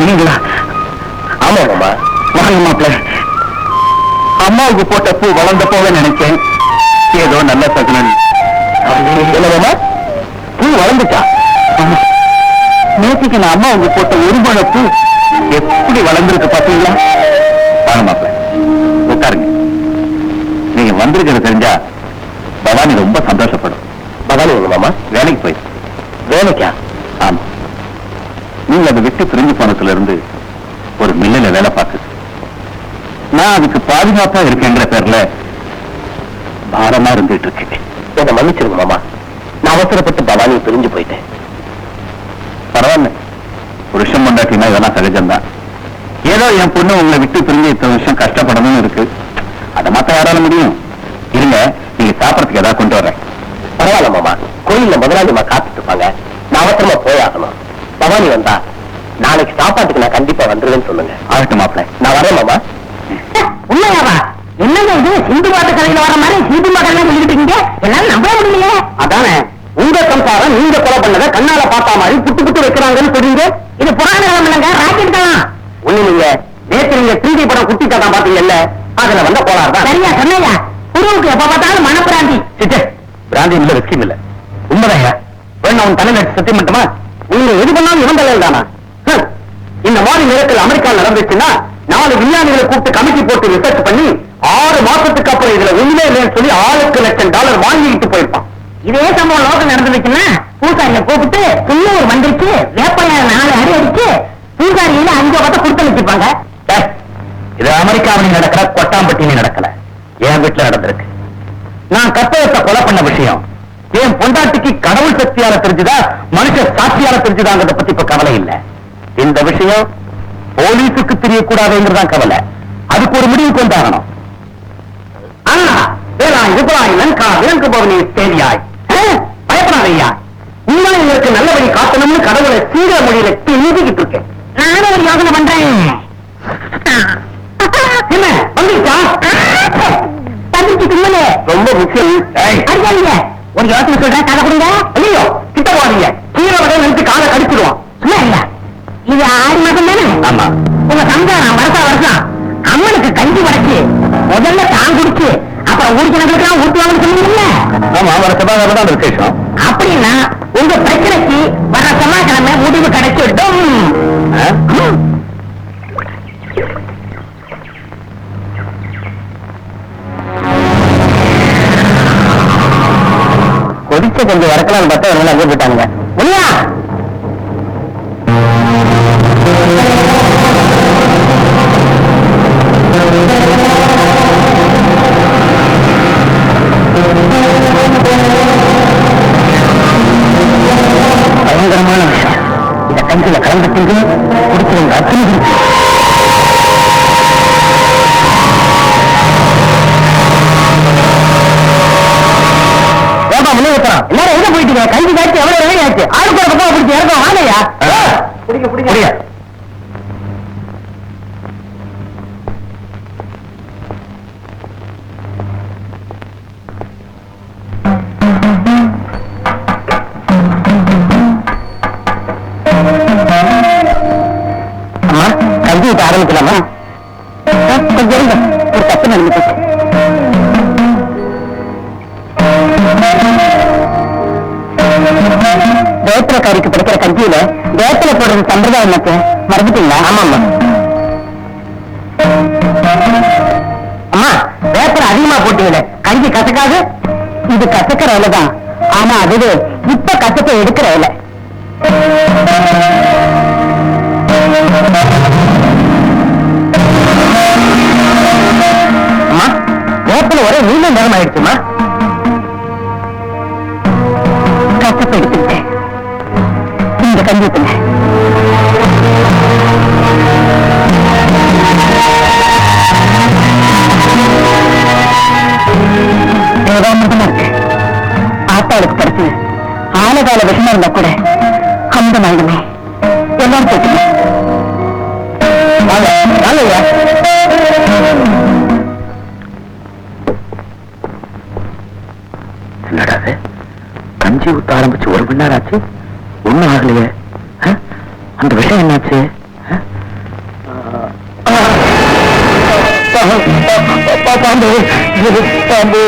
நீங்களா? ஆமாம்மா. வாங்க மாப்பிள்ள. அம்மாவுக்கு போட்ட பூ வளர்ந்த போக நினைச்சேன். ஏதோ நல்ல சகுனன். என்னமா பூ வளர்ந்துட்டா? நேற்றுக்கு நான் அம்மாவுக்கு போட்ட ஒரு மழை பூ எப்படி வளர்ந்துருக்கு பாத்தீங்களா? வாங்க மாப்பிள்ள, உட்காருங்க. நீங்க வந்திருக்கிறது தெரிஞ்சா பவானி ரொம்ப சந்தோஷப்படும். பவானி உங்க மாமா வேலைக்கு போயிரு. வேலைக்கா? ஆமா. நீங்க அதை விட்டு பிரிஞ்சு போனதுல இருந்து ஒரு மில்லில வேலை பார்க்குது. நான் அதுக்கு பாதுகாப்பா இருக்கேங்கிற பேர்ல பாரமா இருந்துட்டு இருக்கேன். என்ன மன்னிச்சிருங்க மாமா, நான் அவசரப்பட்டு பவானியை பிரிஞ்சு போயிட்டேன். பரவாயில்ல, புருஷன் பொண்டாட்டினா இதெல்லாம் சகஜம்தான். ஏதோ என் பொண்ணு உங்களை விட்டு பிரிஞ்சு இத்தனை வருஷம் கஷ்டப்படணும்னு இருக்கு. அதை மாத்த யாரால முடியும்? இருங்க, நீங்க சாப்பிடறதுக்கு ஏதாவது கொண்டு வர்றேன். பரவாயில்ல மாமா, கோயில்ல முதலாளிமா காத்துட்டு இருப்பாங்க. நான் அவசரமா போயாகணும். பவானி வந்தா நாளைக்கு சாப்பாட்டுக்கு நான் கண்டிப்பா வந்துருவேன்னு சொல்லுங்க. ஆகட்டும் மாப்பிள்ள, நான் வரேன் மாமா. உண்மையாவா? என்னங்க இது சிந்து பாட்டு கதையில வர மாதிரி சிந்து பாட்டெல்லாம் சொல்லிக்கிட்டு இருக்கீங்க என்னால நம்பவே முடியலையே அதானே உங்க சம்சாரம் நீங்க கொலை பண்ணத கண்ணால பார்த்தா மாதிரி புட்டு புட்டு வைக்கிறாங்கன்னு சொல்றீங்க இது புராண காலம் இல்லைங்க ராக்கெட் தான் ஒண்ணு நீங்க நேற்று நீங்க 3D படம் குட்டி தான் பாத்தீங்கல்ல அதுல வந்த கோளாறு தான் சரியா சொன்னையா குருவுக்கு எப்ப பார்த்தாலும் மனப்பிராந்தி பிராந்தி இல்ல விஸ்கிம் இல்ல உண்மைதான் வேணும் அவன் தலையில சத்தியம் மட்டுமா நீங்க எது பண்ணாலும் இவன் தலையில் தானா இந்த மாதிரி நேரத்தில் அமெரிக்கா நடந்துச்சுன்னா 4 விஞ்ஞானிகளை கூப்பிட்டு கமிட்டி போட்டு ரிசர்ச் பண்ணி 6 மாசத்துக்கு அப்புறம் இதுல உண்மை இல்லைன்னு சொல்லி $1,00,000 வாங்கிட்டு போயிருப்பான் இதே சம்பவம் லோகம் நடந்துச்சுன்னா பூசாரியை கூப்பிட்டு புல்லூர் மந்திரிச்சு வேப்பைய 4 அடி அடிச்சு பூசாரியில 5 பத்த கொடுத்து வச்சிருப்பாங்க இது அமெரிக்காவில் நடக்கிற கொட்டாம்பட்டினி நடக்கல என் வீட்டுல நடந்திருக்கு நான் கற்பகத்தை கொலை பண்ண விஷயம் என் பொண்டாட்டிக்கு கடவுள் சக்தியால தெரிஞ்சுதா மனுஷ சாட்சியால தெரிஞ்சுதாங்கிறத பத்தி இப்ப கவலை இல்ல இந்த விஷயம் போலீஸுக்கு தெரியக்கூடாதுங்கிறதான் கவலை அதுக்கு ஒரு முடிவு கொண்டாகணும் பயப்படாதையா நீங்களும் எங்களுக்கு நல்ல வழி காட்டணும்னு கடவுளை சீர மொழியில எழுதிக்கிட்டு இருக்கேன் நானும் ஒரு யோசனை பண்றேன் என்ன வந்துச்சா தந்துச்சு தும்மலே ரொம்ப முக்கியம் ஒரு யோசனை சொல்றேன் கதை கொடுங்க ஐயோ கிட்ட போறீங்க கீழே வர நினைச்சு காலை கடிச்சிடுவோம் சும்மா இல்ல இது 6 மாசம் தானே ஆமா உங்க சம்சாரம் வருஷம் அம்மனுக்கு கஞ்சி வரைச்சு முதல்ல தான் குடிச்சு அப்புறம் ஊருக்கிணக்கெல்லாம் ஊட்டுவாங்கன்னு சொன்னீங்கல்ல ஆமா வர செவ்வாய்க்கிழமை தான் விசேஷம் அப்படின்னா உங்க பிரச்சனைக்கு வர செவ்வாய்க்கிழமை முடிவு கிடைச்சிடும் கொதிச்ச கொஞ்சம் வரக்கலாம் பார்த்தா எல்லாம் அங்கே போயிட்டாங்க இல்லையா பயங்கரமான விஷயம் இத கஞ்சில கலந்துட்டு குடிச்சிருங்க அத்தனை எல்லாரும் எங்க போயிட்டீங்க கஞ்சி காய்ச்சி எவ்வளவு வேலை ஆச்சு ஆளுக்கு ஒரு பக்கம் பிடிச்சி இறக்கம் வாங்கயா பிடிக்க பிடிக்க அம்மா கஞ்சி விட்டு ஆரம்பிக்கலாமா கொஞ்சம் இருங்க ஒரு தப்பு நடந்து போச்சு வேப்பிலக்காரிக்கு பிடிக்கிற கஞ்சியில வேப்பில போடுறது சம்பிரதாயம் எனக்கு மறந்துட்டீங்களா ஆமாம்மா அம்மா வேப்பில அதிகமா போட்டீங்களே கஞ்சி கசக்காது இது கசக்கிற இலைதான் ஆனா அதுவே இப்ப கசக்க எடுக்கிற இலை அம்மா வேப்பில ஒரே நீண்ட நேரம் ஆயிடுச்சுமா கசப்ப எடுத்துக்கிட்டேன் இந்த கஞ்சியத்துல ஏகாமதமா இருக்கு ஆத்தாளுக்கு கிடைச்சு ஆலகால விஷமா இருந்தா கூட அந்த நாளுமே எல்லாம் போட்டு என்னடாது கஞ்சி ஊத்த ஆரம்பிச்சு 1 மணி நேரம் ஆச்சு ஒண்ணும் ஆகலையே அந்த விஷயம் என்னாச்சு பாம்பு பாம்பு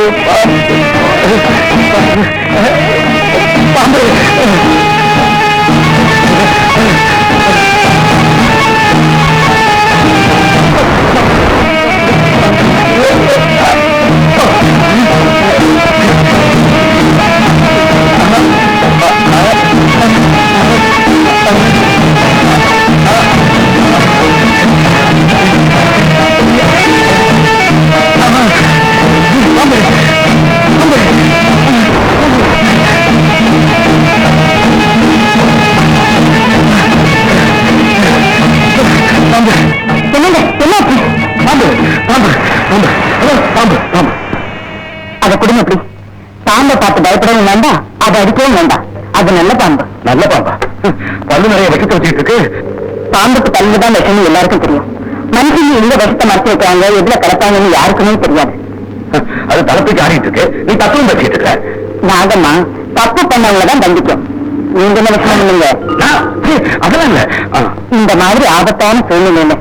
பாம்பு அதை குடும்பம் எப்படி பாம்பை பார்த்து பயப்படவும் வேண்டாம் அதை அடிக்கவும் வேண்டாம் அது நல்ல பாம்பு நல்ல பாம்பா பல்லு நிறைய விஷத்தை வச்சுட்டு இருக்கு பாம்புக்கு பல்லுதான் விஷயம் எல்லாருக்கும் தெரியும் மனுஷங்க எங்க விஷத்தை மறைச்சு வைக்கிறாங்க, எதுல கிடப்பாங்கன்னு யாருக்குமே தெரியாது. அது தலைப்புக்கு ஆடிட்டு இருக்கு, நீ தத்துவம் பேசிட்டு இருக்க. நாகம்மா தப்பு பண்ணவங்களதான் தண்டிக்கும். நீங்க என்ன விஷயம் பண்ணுங்க? அதெல்லாம் இல்ல. இந்த மாதிரி ஆபத்தான சூழ்நிலையில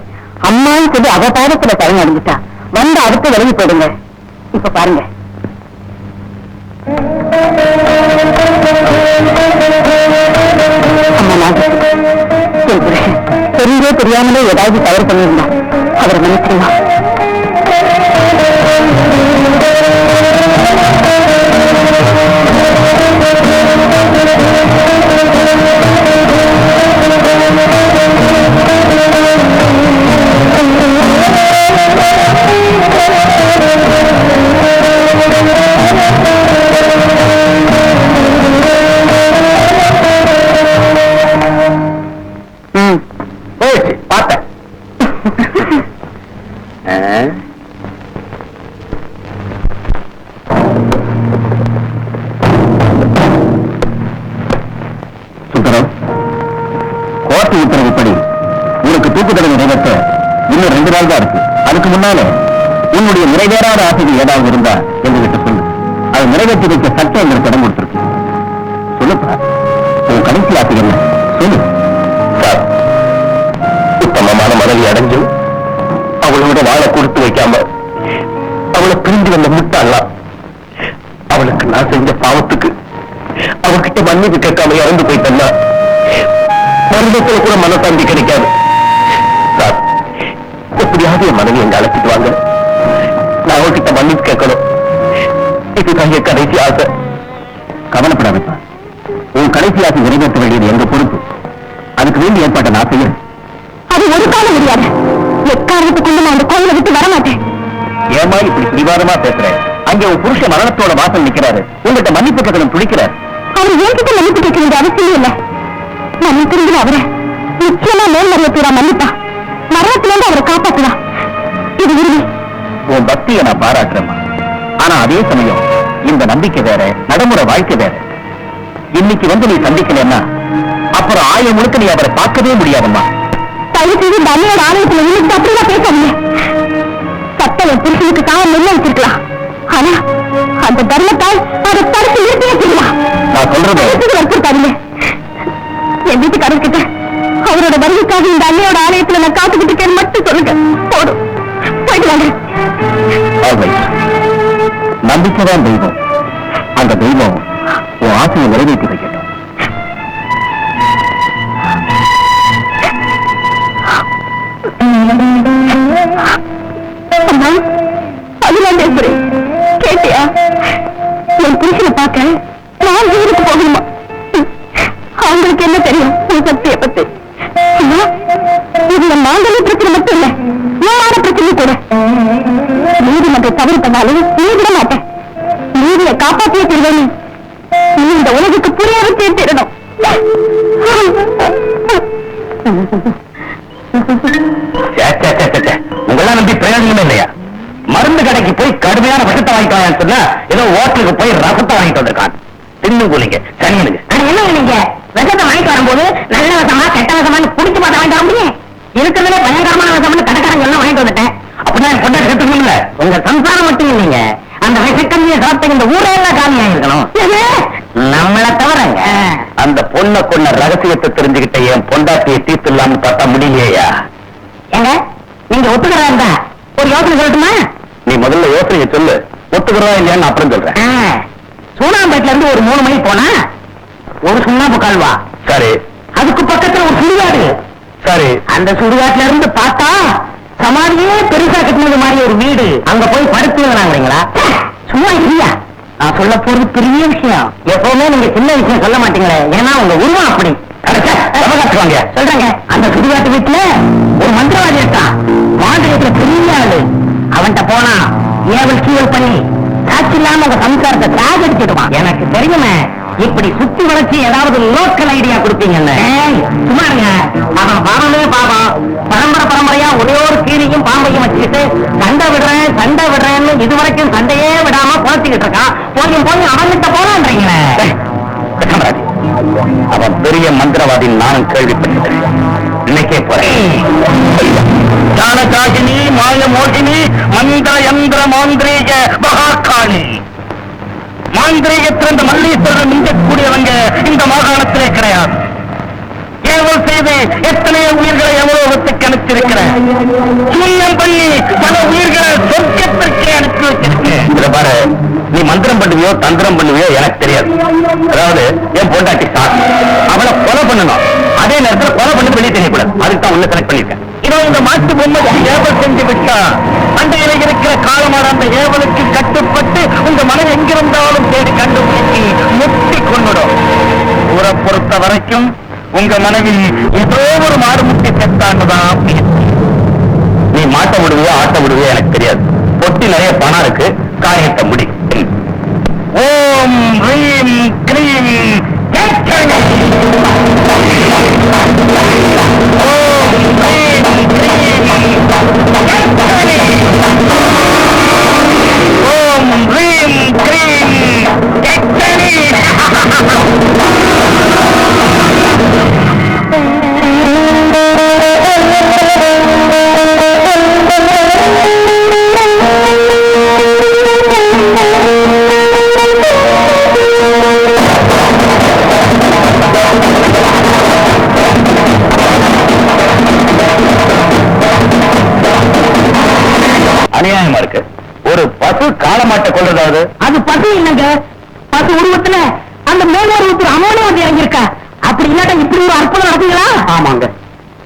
அம்மான்னு சொல்லி அவ பாதத்துல பயன் அடைஞ்சிட்டா வந்து அடுத்து விலகி போடுங்க. இப்ப பாருங்க, அம்மா நாகேஷ், என் புருஷன் தெரிஞ்சோ தெரியாமலே ஏதாவது தவறு பண்ணியிருந்தா அவரை மன்னிச்சிருமா? பார்த்தேன். சுந்தரம், கோர்ட்டு உத்தரவுப்படி உனக்கு தூக்கு தண்டனை நிறைவேற்ற இன்னும் 2 நாள் தான் இருக்கு. அதுக்கு முன்னால உன்னுடைய நிறைவேறாத ஆசைகள் ஏதாவது இருந்தா எங்ககிட்ட சொல்லு. அதை நிறைவேற்றி வைக்க சட்டம் எங்களுக்கு இடம் கொடுத்திருக்கு. சொல்லுப்பா, உன் கடைசி ஆசை என்ன? சொல்லு. சார், உத்தமமான மனைவி அடைஞ்சு அவளோட வாழை கொடுத்து வைக்காம அவளை பிரிஞ்சு வந்த முட்டாளா அவளுக்கு நான் செஞ்ச பாவத்துக்கு அவகிட்ட மன்னிப்பு கேட்காம இறந்து போயிட்டா மருந்தத்துல கூட மனசாந்தி கிடைக்காது. சார், எப்படியாவது என் மனைவி எங்க அழைச்சிட்டு வாங்க. நான் அவகிட்ட மன்னிப்பு கேட்கணும். இதுதான் என் கடைசி ஆசை. கவலைப்படாதப்பா, உன் கடைசி ஆசை நிறைவேற்ற வேண்டியது எங்க பொறுப்பு. அதுக்கு வேண்டிய ஏற்பாட்டை நான் செய்யறேன். அது ஒரு காலம் முடியாது. எக்காரணத்துக்குள்ள நான் அந்த கோயிலை விட்டு வரமாட்டேன். ஏமா இப்படி பிடிவாதமா பேசுறேன்? அங்கே உன் புருஷ மரணத்தோட வாசல் நிக்கிறாரு, உங்ககிட்ட மன்னிப்பு கேட்கணும் துடிக்கிறார். அவர் என்கிட்ட மன்னிப்பு கேட்க வேண்டிய அவசியம் இல்லை. மன்னிப்பு அவரை நிச்சயமா மேல்மறையத்தூரா மன்னிப்பா. மரணத்திலிருந்து அவரை காப்பாற்றுவா. இது உறுதி. உன் பக்தியை நான் பாராட்டுறேம்மா. ஆனா அதே சமயம் இந்த நம்பிக்கை வேற, நடைமுறை வாழ்க்கை வேற. இன்னைக்கு வந்து நீ சந்திக்கலன்னா அப்புறம் ஆயுள் முழுக்க நீ அவரை பார்க்கவே முடியாதம்மா. தயவு செய்து இந்த அம்மையோட ஆலயத்துல இன்னைக்கு அப்படிதான் பேசாதீங்க. சட்டம் என் புருஷனுக்கு காவல் நிர்ணயிச்சிருக்கலாம். ஆனா அந்த தர்மத்தால் அதை தடுத்து நிறுத்தியே செய்யலாம். நான் சொல்றது வச்சிருக்காருங்க. என் வீட்டுக்காரர்கிட்ட அவரோட வருகைக்காக இந்த அம்மையோட ஆலயத்துல நான் காத்துக்கிட்டு இருக்கேன்னு மட்டும் சொல்லுங்க. போடும், போயிட்டு வாங்க. நம்பிக்கைதான் தெய்வம். அந்த தெய்வம் உன் ஆசையை நிறைவேற்றி வைக்கட்டும். அம்மா, அதுதான் பேசுறேன். கேட்டியா? என் புருஷனை பார்க்க நான் ஊருக்கு போகணுமா? அவங்களுக்கு என்ன தெரியும் உன் சக்தியை பத்தி? அம்மா, இதுல மாங்கல்ய பிரச்சனை மட்டும் இல்ல, ஏமான பிரச்சனை கூட. நீதிமன்றம் தவறு பண்ணாலும் நீ விட மாட்டேன். நீதியை காப்பாற்றிய தீர்வேன். நீ இந்த உலகுக்கு புரிய வச்சே தீரணும். உங்களாம் நம்பி பிரயோஜனமே இல்லையா? மருந்து கடைக்கு போய் கடுமையான விஷத்தை வாங்கிட்டு வாங்க சொன்னா ஏதோ ஹோட்டலுக்கு போய் ரசத்தை வாங்கிட்டு வந்திருக்கான். தின்னு கூலிங்க சனியனுங்க. என்ன நீங்க விஷத்தை வாங்கிட்டு வரும்போது நல்ல விஷமா கெட்ட விஷமான்னு குடிச்சு பார்த்து வாங்கிட்டு வர முடியும்? இருக்கிறதுல பயங்கரமான விஷம்னு கடைக்காரங்க எல்லாம் வாங்கிட்டு வந்துட்டேன். அப்படின்னா கொண்டா கேட்டுக்கணும்ல. உங்க சம்சாரம் மட்டும் இல்லைங்க, அந்த விஷக்கஞ்சியை சாப்பிட்ட இந்த ஊரே எல்லாம் காலியாயிருக்கணும். நம்மளை தவிரங்க. அந்த பொண்ணை கொண்ட ரகசியத்தை தெரிஞ்சுக்கிட்ட என் பொண்டாட்டியை தீர்த்து இல்லாம பார்த்தா முடியலையா? ஏங்க, நீங்க ஒத்துக்கிறதா இருந்தா ஒரு யோசனை சொல்லட்டுமா? நீ முதல்ல யோசனையை சொல்லு. ஒத்துக்கிறதா இல்லையான்னு அப்புறம் சொல்றேன். சூனாம்பேட்ல இருந்து ஒரு 3 மணி போனா ஒரு சுண்ணாம்பு கால்வா. சரி. அதுக்கு பக்கத்துல ஒரு சுடுகாடு. சரி. அந்த சுடுகாட்டுல இருந்து பார்த்தா சமாதியே பெருசா கட்டினது மாதிரி ஒரு வீடு. அங்க போய் படுத்துங்களா? சும்மா இல்லையா? நான் சொல்ல போறது பெரிய விஷயம். எப்பவுமே நீங்க சின்ன விஷயம் சொல்ல மாட்டீங்களே, ஏன்னா உங்க உருவம் அப்படி. காட்டுவாங்க சொல்றாங்க, அந்த சுடுகாட்டு வீட்டுல ஒரு மந்திரவாதி இருக்கான். மாந்திரத்துல பெரிய ஆளு. அவன்கிட்ட போனா ஏவல் சீவல் பண்ணி சாட்சி இல்லாம உங்க சம்சாரத்தை சாகடிச்சிடுவான். எனக்கு தெரியுமே, இப்படி சுத்தி வளைச்சு ஏதாவது லோக்கல் ஐடியா கொடுப்பீங்கன்னு. சும்மா இருங்க, அவன் பாவமே பாவம். பரம்பரையா ஒரே ஒரு கீரியும் பாம்பையும் வச்சுக்கிட்டு சண்டை விடுறேன்னு இதுவரைக்கும் சண்டையே விடாம குறைச்சிக்கிட்டு இருக்கான். போய் அவன்கிட்ட போறான்றீங்களே. அவன் பெரிய மந்திரவாதி நானும் கேள்விப்பட்டேன். இன்னைக்கே போறேன். ஜானகாகினி, மாயமோகினி, மந்திர யந்திர மாந்திரீக மகாகாளி. மாந்திரீகத்திலிருந்து மல்லீஸ்வரர் மிஞ்சக்கூடியவங்க இந்த மாகாணத்திலே கிடையாது. ஏவல் செய்து எத்தனையோ உயிர்களை அமலோகத்துக்கு அனுப்பிச்சிருக்கிறேன். சூன்யம் பண்ணி பல உயிர்களை சொர்க்கத்திற்கே அனுப்பி வச்சிருக்கேன். இத பாரு, நீ மந்திரம் பண்ணுவியோ தந்திரம் பண்ணுவியோ எனக்கு தெரியாது. அதாவது என் பொண்டாட்டி சார், அவளை கொலை பண்ணணும். அதே நேரத்தில் கொலை பண்ணி வெளியே தெரியக்கூடாது. அதுக்கு தான் உன்னை செலக்ட் பண்ணிருக்கேன். இதோ இந்த மாட்டு பொம்மை ஏவல் செஞ்சு விட்டா அண்டையில இருக்கிற காலமான அந்த ஏவலுக்கு கட்டுப்பட்டு உங்க மனைவி எங்கிருந்தாலும் தேடி கண்டுபிடிச்சி முட்டி கொண்டுடும். ஊரை பொறுத்த வரைக்கும் உங்க மனைவி ஏதோ ஒரு மாறுமுட்டி செத்தாண்டுதான். நீ மாட்ட விடுவியோ ஆட்ட விடுவியோ எனக்கு தெரியாது. பொட்டி நிறைய பணம் இருக்கு, காரியத்தை முடி. ஓம் ரீம் கிரீம் கேட்கணி. ஓம் ரீம் கிரீம் கேட்கணி. ஓம் ரீம் கிரீம் கேட்கணி. அநியாயமா இருக்கு. ஒரு பசு காலமாட்ட கொள்றதாவது? அது பசு இல்லைங்க, பசு உருவத்துல அந்த மேலோருவத்துல அம்மனும் வந்து இறங்கியிருக்கா. அப்படி இல்லாட்ட இப்படி ஒரு அற்புதம் நடக்குங்களா? ஆமாங்க,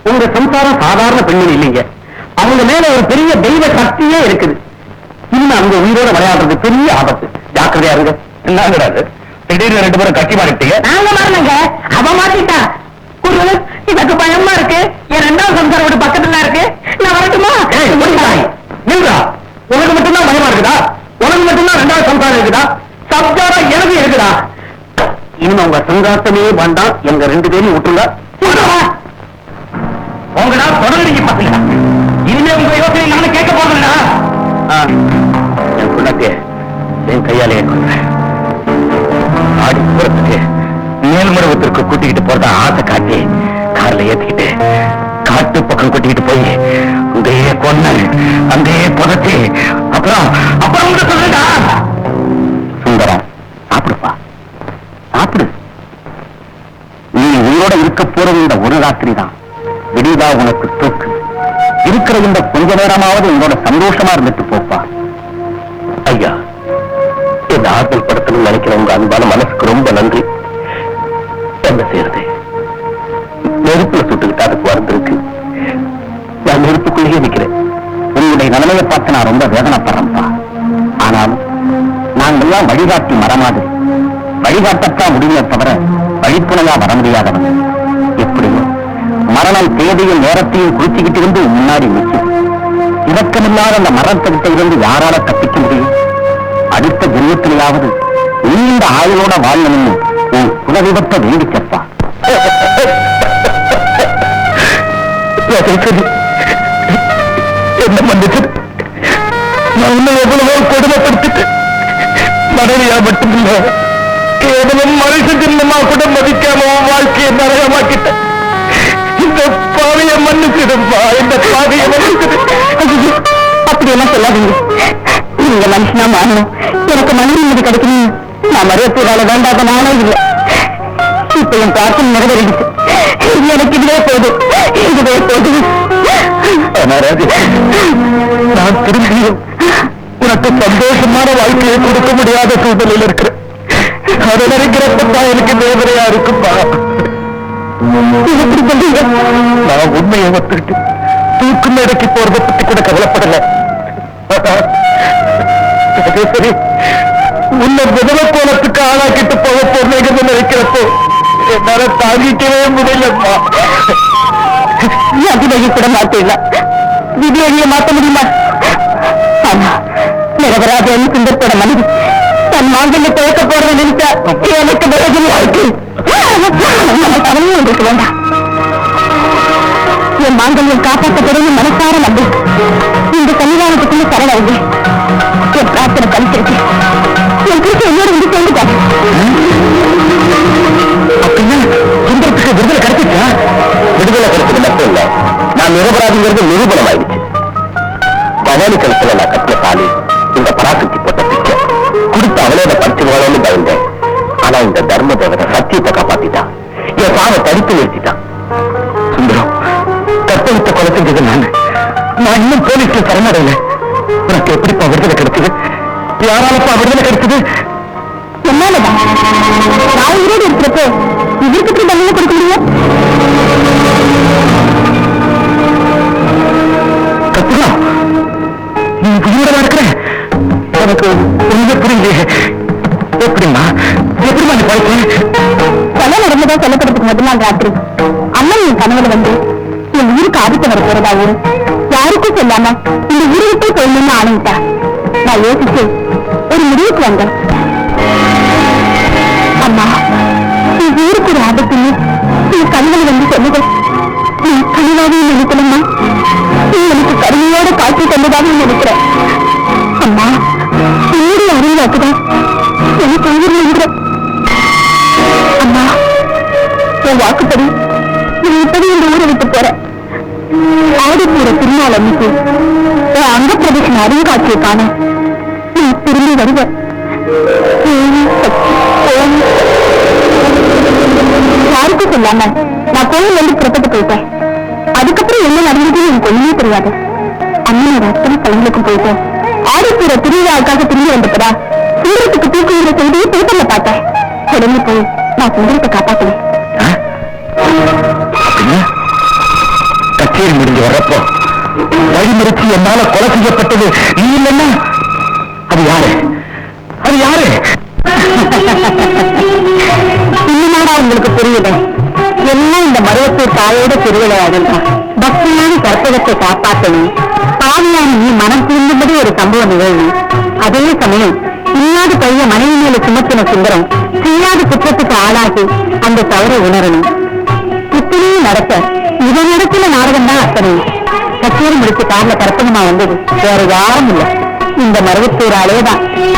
உங்க சம்சாரம் சாதாரண பெண்மணி இல்லைங்க. அவங்க மேல ஒரு பெரிய தெய்வ சக்தியே இருக்குது. இன்னும் அவங்க உயிரோட விளையாடுறது பெரிய ஆபத்து. ஜாக்கிரதையா இருங்க. என்னங்கிறாரு, திடீர்னு 2 பேரும் கட்டி மாறிட்டீங்க. நாங்க மாறினங்க, அவ மாட்டிட்டா. குரு, எனக்கு பயமா இருக்கு. என் 2வது சம்சாரம் வீடு பக்கத்துல இருக்கு. நான் வரட்டுமா? உனக்கு மட்டும்தான் பயமா இருக்குதா? உனக்கு மட்டும்தான் 2வது சம்சாரம் இருக்குதா? சம்சாரம் எனக்கு இருக்குதா? இனிமே உங்க சங்காத்தமே வேண்டாம். எங்க 2 பேரையும் விட்டுருங்க. உங்கடா தொடர்ந்து பாத்தீங்களா? இனிமே உங்க யோசனை நானும் கேட்க போறேன்டா. என் பொண்ணாட்டிய என் கையாலே கொள்றேன். ஆடிப்புறத்துக்கு மேல்மருவத்திற்கு கூட்டிக்கிட்டு போறதா ஆசை காட்டி கார்ல ஏத்திக்கிட்டு காட்டு பக்கம் கூட்டிக்கிட்டு போய் அங்கேயே கொன்ன, அங்கேயே புதைச்சி அப்புறம் உங்க சொல்லுடா. சுந்தரம், சாப்பிடுப்பா, சாப்பிடு. நீ உயிரோட இருக்க போறது இந்த ஒரு ராத்திரி தான். விடிதா உனக்கு தூக்கு. இருக்கிற இந்த கொஞ்ச நேரமாவது உங்களோட சந்தோஷமா இருந்துட்டு போப்பா. ஐயா, இந்த ஆற்றல் படத்தில் நினைக்கிற உங்க அன்பான மனசுக்கு ரொம்ப நன்றி. என்ன செய்யறது, நெருப்புல சுட்டுக்கிட்டு அதுக்கு வந்திருக்கு. நான் நெருப்புக்குள்ளேயே நிக்கிறேன். உங்களுடைய நிலைமையை பார்த்து நான் ரொம்ப வேதனைப்படுறேன்ப்பா. ஆனாலும் நாங்கெல்லாம் வழிகாட்டி மரமாதிரி. வழிகாட்டத்தான் முடியுமே தவிர வழித்துணையா வர முடியாதவன். எப்படியோ மரணம் தேதியும் நேரத்தையும் குறிச்சுக்கிட்டு வந்து முன்னாடி நிற்கும். இலக்கமில்லாத அந்த மரணத்திட்ட இருந்து யாரால தப்பிக்க முடியும்? அடுத்த ஜென்மத்திலேயாவது நீண்ட ஆயுளோட வாழணும்னு உன் குலவிபத்தை வேண்டிச்சப்பா. என்ன மன்னிச்சு, நான் இன்னும் எவ்வளவோ கொடுமைப்படுத்திட்டு மனைவியா மட்டுமில்ல கேவலம் மனுஷ ஜென்மமா கூட மதிக்காம வாழ்க்கையை நரகமாக்கிட்டேன். இந்த பாவிய மன்னிச்சிடுப்பா, இந்த பாவிய மன்னிச்சிடு. அப்படியெல்லாம் சொல்லாதீங்க. நீங்க மனுஷனா மாறணும், எனக்கு மனைவி மீது கிடைக்கணும். நான் மருவத்தூரால வேண்டாத நானே இல்லை. இப்ப என் பிரார்த்தனை நிறைவேறிடுச்சு. எனக்கு இதுவே போதும், இதுவே போதும். நான் திரும்பியும் உனக்கு சந்தோஷமான வாழ்க்கையை கொடுக்க முடியாத சூழ்நிலையில் இருக்கிறேன். அதை நினைக்கிறப்பா எனக்கு வேதனையா இருக்குப்பா. நான் உண்மையை ஒத்துக்கிட்டு தூக்கு மேடைக்கு போறதை பத்தி கூட கவலைப்படல. சரி, உன்னை விதவ கோலத்துக்கு ஆளாக்கிட்டு போக போறேன்னு நினைக்கிறப்போ என்னால தாங்கிக்கவே முடியலப்பா. அதிலேயே கூட மாத்தல, விதியடிய மாத்த முடியுமா? ஆனா நிரபராஜன் சுந்தரத்தோட மனைவி தன் மாங்கல்ய துவக்க போறத நினைச்சா எனக்கு வேதனையா இருக்கு. கவலையும் உங்களுக்கு வேண்டாம். என் மாங்கல்யம் காப்பாற்றப்படும் மனசார நம்பி இந்த சன்னிதானத்துக்குள்ள சரணடைந்து என் பிரார்த்தனை கழிச்சிருக்கேன். என் குறித்து என்னோட வந்து சொல்லுங்க. நான் நிரபராதிங்கிறது நிரூபணம் ஆயிடுச்சு. பவானி கழுத்துல நான் கட்டின தாலி இந்த பராசக்தி போட்ட பிச்சை கொடுத்து அவளே அதை படிச்சுவாளோன்னு பயந்தேன். ஆனா இந்த தர்ம தேவதை சத்தியத்தை காப்பாத்திட்டான். என் பாவை தடுத்து நிறுத்திட்டான். சுந்தரம், கற்பகத்தை கொலை செஞ்சது நான் இன்னும் போலீஸ்ல சரணடையில. உனக்கு எப்படிப்பா விடுதலை கிடைச்சது? யாராலப்பா விடுதலை கிடைச்சது? என்னாலதான் நான் உயிரோடு இருக்கிறப்போ இதற்கு எப்படி தண்டனை கொடுக்க முடியும்? கற்பகம், நீ உயிரோட இருக்கிற எனக்கு ஒண்ணு புரியலையே. எப்படிமா எப்படிமா நீ படிச்ச? கொலை நடந்ததா சொல்லப்படுறதுக்கு முதல் நாள் ராத்திரி அம்மன் என் கனவுல வந்து என் உயிருக்கு ஆபத்து வர போறதாவும் யாருக்கும் சொல்லாம இந்த உருவத்தை போயிடணும்னு ஆணையிட்டா. நான் யோசிச்சு ஒரு முடிவுக்கு வந்தேன். அம்மா, நீ ஊருக்கு ஒரு ஆபத்துன்னு நீ கண்களை வந்து சொன்னது நீ கனிவாவே நினைக்கணும்மா. நீ எனக்கு கருமையோட காட்சி தந்ததாக நினைக்கிறேன். அம்மா, என்னுடைய அறிவாக்குதான் எனக்கு உயிர் என்கிற. அம்மா, என் வாக்குப்படி நீ இப்படி இந்த ஊரை விட்டு போற. ஆடிப்பூர திருநாள் அன்னைக்கு என் அங்க பிரதேசம் அருங்காட்சியை காண நீ திரும்பி வருவ. யாருக்கும் சொல்லாம நான் கோயில் வந்து புறப்பட்டு போயிட்டேன். அதுக்கப்புறம் என்ன நடந்ததுன்னு எனக்கு ஒண்ணுமே தெரியாது. அண்ணனோட அத்தனை பழங்களுக்கும் போயிட்டு ஆடிப்பூர திருவிழாவுக்காக திரும்பி வந்தப்படா சுந்தரத்துக்கு தூக்குங்கிற செய்தியை பேப்பர்ல பார்த்தேன். உடனே போய் நான் சுந்தரத்தை காப்பாத்தினேன். கச்சேரி முடிஞ்சு வர்றப்போ வழிமுறைச்சு என்னால கொலை செய்யப்பட்டது நீ இல்லைன்னா அது யாரு? அது யாரு? இன்னுமாடா உங்களுக்கு புரியுது? எல்லாம் இந்த மருவத்தூர் தாயோட திருவிளையாடல் தான். பக்தியான கற்பகத்தை காப்பாற்றணும், பாவியான நீ மனம் திரும்பும்படி ஒரு சம்பவம் நிகழ்வு. அதே சமயம் இல்லாத பைய மனைவி மேல சுமத்தின சுந்தரம் செய்யாத குற்றத்துக்கு ஆளாகி அந்த தவறை உணரணும். இத்தனையும் நடக்க இவன் இடத்துல நாடகம் தான் அத்தனை. கச்சேரி முடிச்சு கார்ல கற்பகமா வந்தது வேற யாரும் இல்லை, இந்த மருவத்தூராலே தான்.